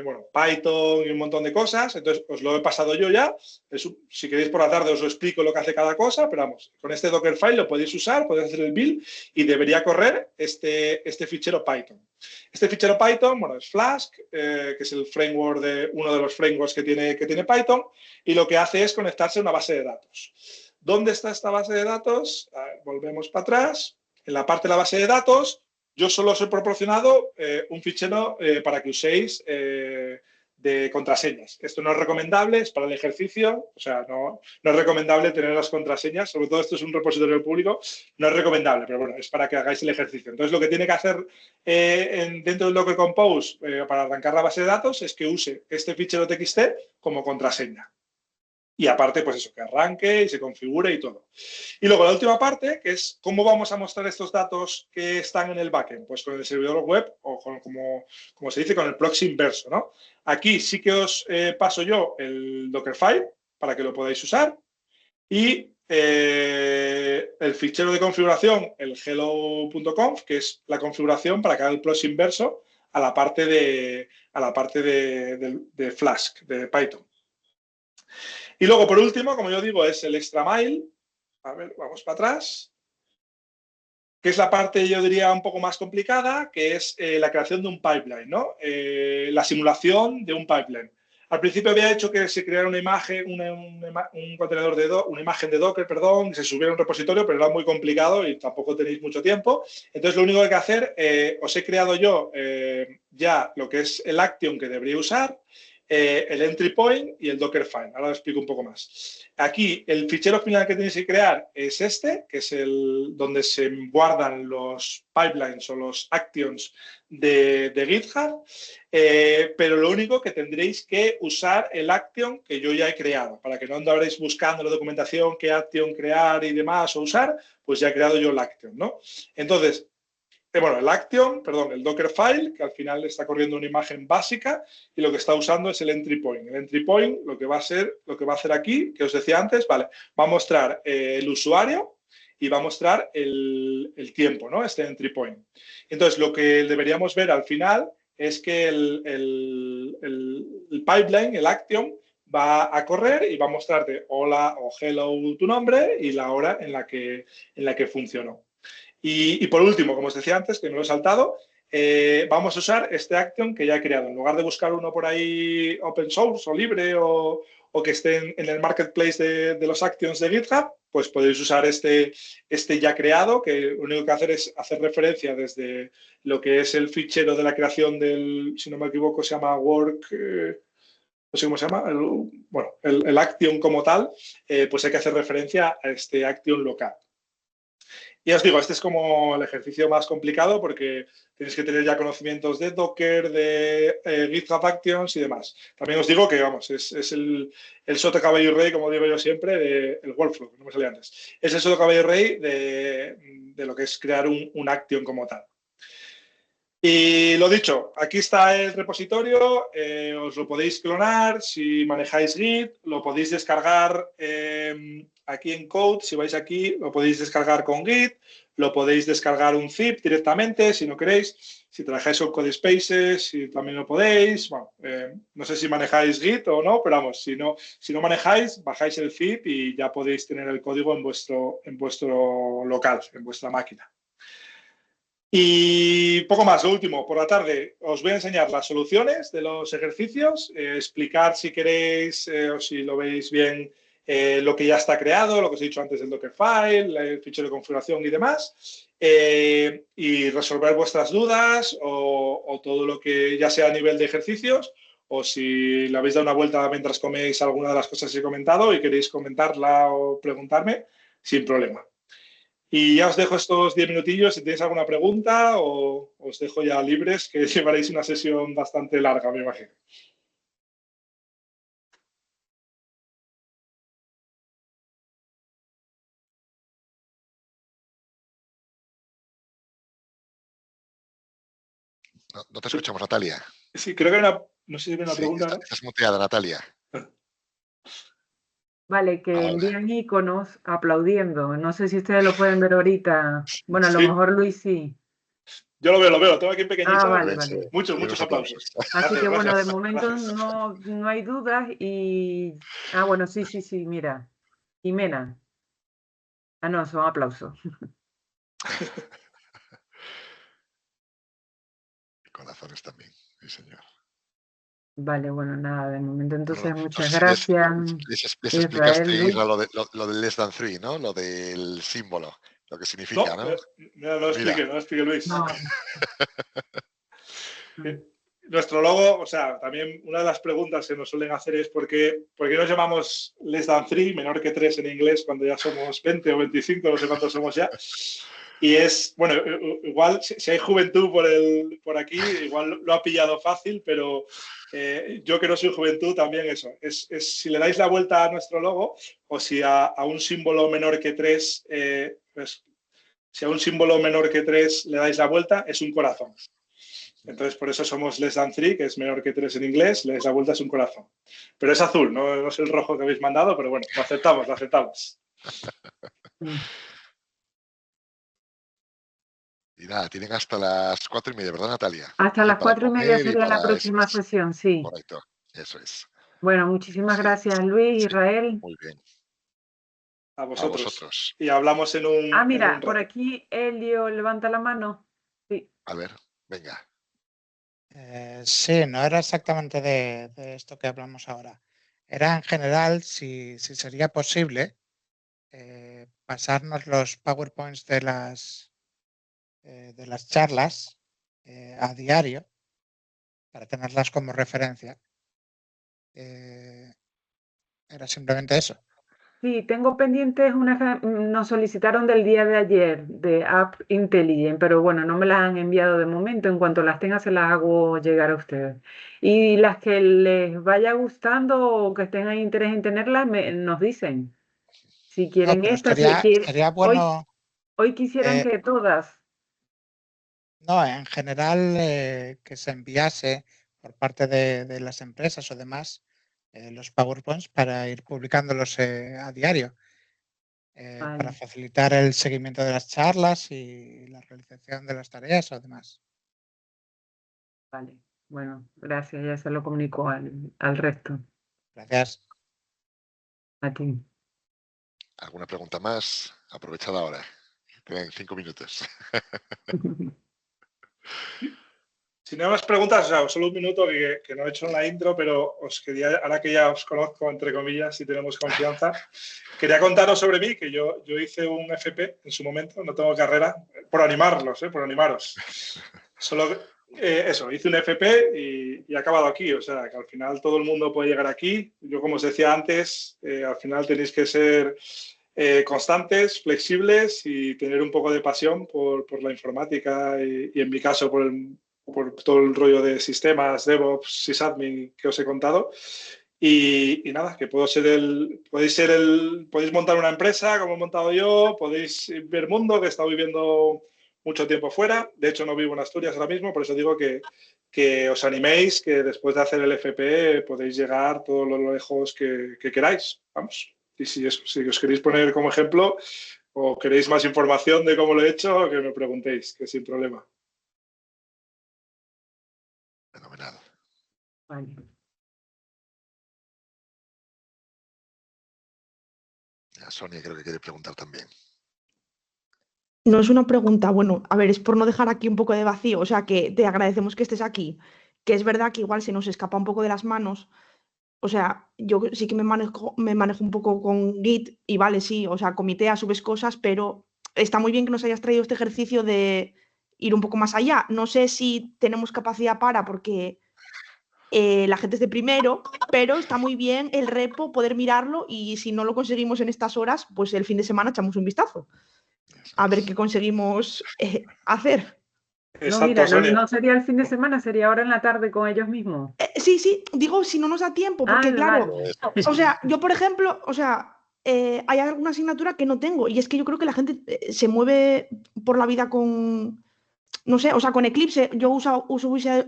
S3: bueno, Python y un montón de cosas. Entonces, os lo he pasado yo ya. Si queréis por la tarde os lo explico lo que hace cada cosa, pero vamos, con este Dockerfile lo podéis usar, podéis hacer el build y debería correr este fichero Python. Este fichero Python, bueno, es Flask, que es el framework uno de los frameworks que tiene Python, y lo que hace es conectarse a una base de datos. ¿Dónde está esta base de datos? A ver, volvemos para atrás. En la parte de la base de datos, yo solo os he proporcionado un fichero para que uséis de contraseñas. Esto no es recomendable, es para el ejercicio, o sea, no es recomendable tener las contraseñas, sobre todo esto es un repositorio público, no es recomendable, pero bueno, es para que hagáis el ejercicio. Entonces, lo que tiene que hacer dentro del Docker Compose para arrancar la base de datos es que use este fichero TXT como contraseña. Y aparte, pues eso, que arranque y se configure y todo. Y luego la última parte, que es cómo vamos a mostrar estos datos que están en el backend. Pues con el servidor web o como se dice, con el proxy inverso, ¿no? Aquí sí que os paso yo el Dockerfile para que lo podáis usar. Y el fichero de configuración, el hello.conf, que es la configuración para que haga el proxy inverso a la parte de Flask, de Python. Y luego, por último, como yo digo, es el extra mile. A ver, vamos para atrás. Que es la parte, yo diría, un poco más complicada, que es la creación de un pipeline, ¿no? La simulación de un pipeline. Al principio había hecho que se creara una imagen, un contenedor una imagen de Docker, perdón, y se subiera a un repositorio, pero era muy complicado y tampoco tenéis mucho tiempo. Entonces, lo único que hay que hacer, os he creado yo ya lo que es el action que debería usar, el entry point y el Dockerfile. Ahora os explico un poco más. Aquí, el fichero final que tenéis que crear es este, que es donde se guardan los pipelines o los actions de GitHub, pero lo único que tendréis que usar el action que yo ya he creado. Para que no andaréis buscando la documentación, qué action crear y demás o usar, pues ya he creado yo el action, ¿no? Entonces, bueno, el action, perdón, el Dockerfile, que al final está corriendo una imagen básica y lo que está usando es el entry point. El entry point lo que va a hacer aquí, que os decía antes, vale, va a mostrar el usuario y va a mostrar el tiempo, ¿no? Este entry point. Entonces, lo que deberíamos ver al final es que el pipeline, el action, va a correr y va a mostrarte hola o hello tu nombre y la hora en la que funcionó. Y por último, como os decía antes, que me lo he saltado, vamos a usar este action que ya he creado. En lugar de buscar uno por ahí open source o libre o que esté en el marketplace de los actions de GitHub, pues podéis usar este ya creado, que lo único que hacer es hacer referencia desde lo que es el fichero de la creación del, si no me equivoco, se llama work... no sé cómo se llama, el action como tal, pues hay que hacer referencia a este action local. Y os digo, este es como el ejercicio más complicado porque tenéis que tener ya conocimientos de Docker, de GitHub Actions y demás. También os digo que, vamos, es el soto caballo y rey, como digo yo siempre, el workflow, que no me salía antes. Es el soto caballo y rey de lo que es crear un action como tal. Y lo dicho, aquí está el repositorio, os lo podéis clonar, si manejáis Git, lo podéis descargar aquí en Code, si vais aquí, lo podéis descargar con Git, lo podéis descargar un zip directamente, si no queréis, si trabajáis con Codespaces, si también lo podéis, bueno, no sé si manejáis Git o no, pero vamos, si no manejáis, bajáis el zip y ya podéis tener el código en vuestro local, en vuestra máquina. Y poco más, lo último, por la tarde os voy a enseñar las soluciones de los ejercicios, explicar si queréis o si lo veis bien lo que ya está creado, lo que os he dicho antes del Dockerfile, el fichero de configuración y demás, y resolver vuestras dudas o todo lo que ya sea a nivel de ejercicios, o si le habéis dado una vuelta mientras coméis alguna de las cosas que he comentado y queréis comentarla o preguntarme, sin problema. Y ya os dejo estos 10 minutillos si tenéis alguna pregunta o os dejo ya libres, que llevaréis una sesión bastante larga, me imagino.
S1: No te escuchamos, Natalia.
S3: Sí, creo que no sé si hay una pregunta.
S1: Estás muteada, Natalia.
S2: Vale, que
S1: Ahora,
S2: envían iconos aplaudiendo. No sé si ustedes lo pueden ver ahorita. Bueno, a lo
S3: Sí,
S2: mejor Luis sí.
S3: yo lo veo, tengo aquí en
S2: Ah,
S3: pequeñito.
S2: vale,
S1: pues,
S2: vale.
S3: Muchos,
S1: tenemos
S3: muchos aplausos.
S2: Así que
S3: Gracias,
S2: bueno, de
S3: gracias,
S2: momento
S3: gracias.
S2: no hay dudas y... Ah, bueno, sí, mira. Jimena. Ah, no, son aplausos.
S1: corazones también, sí, señor.
S2: Vale, bueno, nada, de momento entonces
S1: No
S2: muchas
S1: sé si
S2: gracias,
S1: les explicaste,
S2: Israel,
S1: Isra,
S2: Luis.
S1: lo del less than three, ¿no? Lo del símbolo, lo que significa,
S3: No,
S1: ¿no?
S3: no lo
S1: Mira,
S3: explique, Luis.
S2: No.
S3: Nuestro logo, o sea, también una de las preguntas que nos suelen hacer es ¿por qué nos llamamos less than 3, menor que 3 en inglés, cuando ya somos 20 o 25, no sé cuántos somos ya? Y es, bueno, igual si hay juventud por aquí, igual lo ha pillado fácil, pero yo que no soy juventud también eso. Es si le dais la vuelta a nuestro logo o si a un símbolo menor que 3, pues si a un símbolo menor que 3 le dais la vuelta, es un corazón. Entonces, por eso somos less than 3, que es menor que 3 en inglés, le dais la vuelta, es un corazón. Pero es azul, no es el rojo que habéis mandado, pero bueno, lo aceptamos, lo aceptamos.
S1: y nada, tienen hasta las 4:30, ¿verdad, Natalia?
S2: Hasta las
S1: Para
S2: 4:30
S1: comer y
S2: sería la
S1: para eso.
S2: próxima sesión, sí.
S1: Correcto, eso es.
S2: Bueno, muchísimas
S1: Sí,
S2: gracias, Luis,
S1: sí,
S2: Israel.
S1: muy bien.
S3: A
S1: A
S3: vosotros.
S1: vosotros.
S3: Y hablamos en
S2: Ah,
S3: un
S2: mira, por
S3: rato.
S2: aquí Elio levanta la mano. Sí.
S1: A ver, venga.
S5: Sí, no era exactamente de esto que hablamos ahora. Era en general si sería posible pasarnos los PowerPoints de las charlas a diario para tenerlas como referencia. Era simplemente eso.
S2: Sí, tengo pendientes nos solicitaron del día de ayer de App Intelligent, pero bueno, no me las han enviado de momento. En cuanto las tenga, se las hago llegar a ustedes. Y las que les vaya gustando o que tengan interés en tenerlas, nos dicen. Si
S5: No,
S2: quieren
S5: pero
S2: estas,
S5: estaría bueno.
S2: Hoy quisieran que todas.
S5: No, en general que se enviase por parte de las empresas o demás los PowerPoints para ir publicándolos a diario, para
S2: Vale,
S5: facilitar el seguimiento de las charlas y la realización de las tareas o demás.
S2: vale. Bueno, gracias, ya se lo comunico al resto.
S5: Gracias.
S2: A ti.
S1: ¿Alguna pregunta más? Aprovechad ahora. Tienen 5 minutos.
S3: Si no hay más preguntas, o sea, solo un minuto que no he hecho en la intro, pero os quería, ahora que ya os conozco, entre comillas, si tenemos confianza, quería contaros sobre mí, que yo hice un FP en su momento, no tengo carrera, por animarlos, por animaros. Solo eso, hice un FP y he acabado aquí, o sea, que al final todo el mundo puede llegar aquí. Yo, como os decía antes, al final tenéis que ser constantes, flexibles y tener un poco de pasión por la informática y en mi caso por todo el rollo de sistemas, DevOps, sysadmin que os he contado. Y nada, que podéis montar una empresa como he montado yo, podéis ver mundo, que he estado viviendo mucho tiempo fuera. De hecho, no vivo en Asturias ahora mismo, por eso digo que os animéis, que después de hacer el FP podéis llegar todo lo lejos que queráis. Vamos. Y si os queréis poner como ejemplo o queréis más información de cómo lo he hecho, que me preguntéis, que sin problema.
S1: Fenomenal.
S2: Vale.
S1: Sonia creo que quiere preguntar también.
S6: No es una pregunta, bueno, a ver, es por no dejar aquí un poco de vacío, o sea, que te agradecemos que estés aquí, que es verdad que igual se nos escapa un poco de las manos, o sea, yo sí que me manejo un poco con Git y vale, sí, o sea, comitea, subes cosas, pero está muy bien que nos hayas traído este ejercicio de ir un poco más allá. No sé si tenemos capacidad porque la gente es de primero, pero está muy bien el repo, poder mirarlo y si no lo conseguimos en estas horas, pues el fin de semana echamos un vistazo. A ver qué conseguimos hacer.
S2: No, mira, no sería el fin de semana, sería ahora en la tarde con ellos mismos.
S6: Sí, digo, si no nos da tiempo, porque claro,
S2: vale.
S6: o sea, yo por ejemplo, o sea, hay alguna asignatura que no tengo y es que yo creo que la gente se mueve por la vida con, no sé, o sea, con Eclipse, yo uso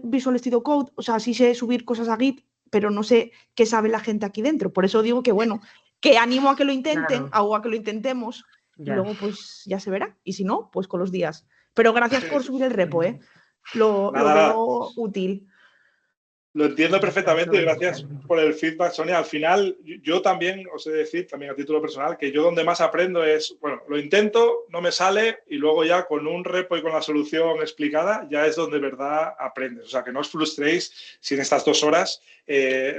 S6: Visual Studio Code, o sea, sí sé subir cosas a Git, pero no sé qué sabe la gente aquí dentro. Por eso digo que, bueno, Que animo a que lo intenten,
S2: Claro.
S6: o a que lo intentemos, y
S2: Ya.
S6: luego pues ya se verá. Y si no, pues con los días. Pero gracias por subir el repo, ¿eh? Lo
S3: Nada,
S6: veo útil.
S3: Lo entiendo perfectamente y
S2: Eso es.
S3: gracias por el feedback, Sonia. Al final, yo también os he de decir, también a título personal, que yo donde más aprendo es, bueno, lo intento, no me sale y luego ya con un repo y con la solución explicada ya es donde de verdad aprendes. O sea, que no os frustréis si en estas 2 horas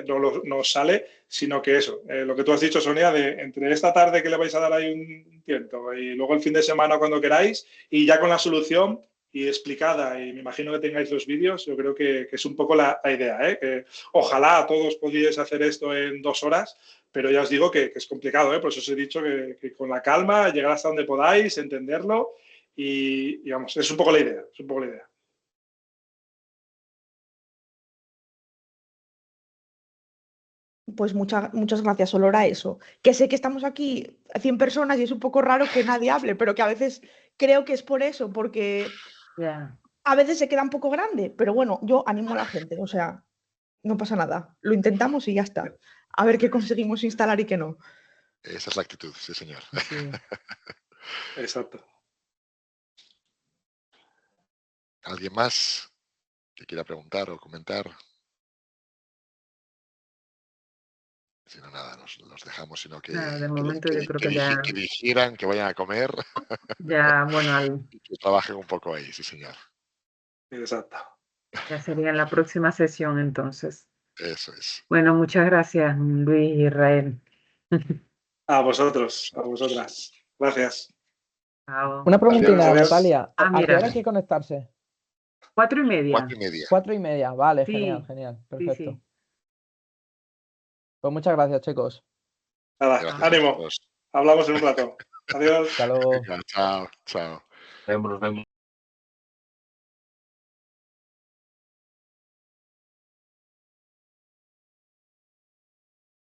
S3: no os sale, sino que eso, lo que tú has dicho, Sonia, de entre esta tarde que le vais a dar ahí un tiento y luego el fin de semana cuando queráis y ya con la solución y explicada, y me imagino que tengáis los vídeos, yo creo que es un poco la idea, ¿eh? Que ojalá todos podíais hacer esto en 2 horas, pero ya os digo que es complicado, ¿eh? Por eso os he dicho que con la calma, llegar hasta donde podáis, entenderlo, y vamos, es un poco la idea, es un poco la idea.
S6: Pues muchas gracias, solo era eso. Que sé que estamos aquí 100 personas y es un poco raro que nadie hable, pero que a veces creo que es por eso, porque
S2: Ya.
S6: a veces se queda un poco grande, pero bueno, yo animo a la gente, o sea, no pasa nada. Lo intentamos y ya está. A ver qué conseguimos instalar y qué no.
S1: Esa es la actitud, sí, señor.
S2: Sí.
S3: Exacto.
S1: ¿Alguien más que quiera preguntar o comentar? Si no, nada, nos dejamos, sino que,
S2: Nada, de momento yo creo que ya,
S1: que digieran, que vayan a comer
S2: bueno,
S1: y que trabajen un poco ahí, sí, señor.
S3: Exacto.
S2: ya sería en la próxima sesión entonces.
S1: Eso es.
S2: Bueno, muchas gracias, Luis y Israel.
S3: A vosotros, a vosotras. Gracias.
S2: Chao.
S7: Una preguntina,
S3: Adiós.
S7: Natalia.
S2: Ah,
S7: ¿A qué
S2: mira.
S7: hora hay que conectarse?
S2: 4:30.
S1: 4:30.
S7: 4:30. Vale,
S2: Sí,
S7: genial, genial.
S2: Sí,
S7: Perfecto.
S2: sí.
S7: Pues muchas gracias, chicos.
S3: Nada,
S1: Gracias a
S3: ánimo.
S1: todos.
S3: Hablamos en un rato. Adiós.
S7: Hasta luego.
S1: Venga, chao, chao.
S8: Nos vemos.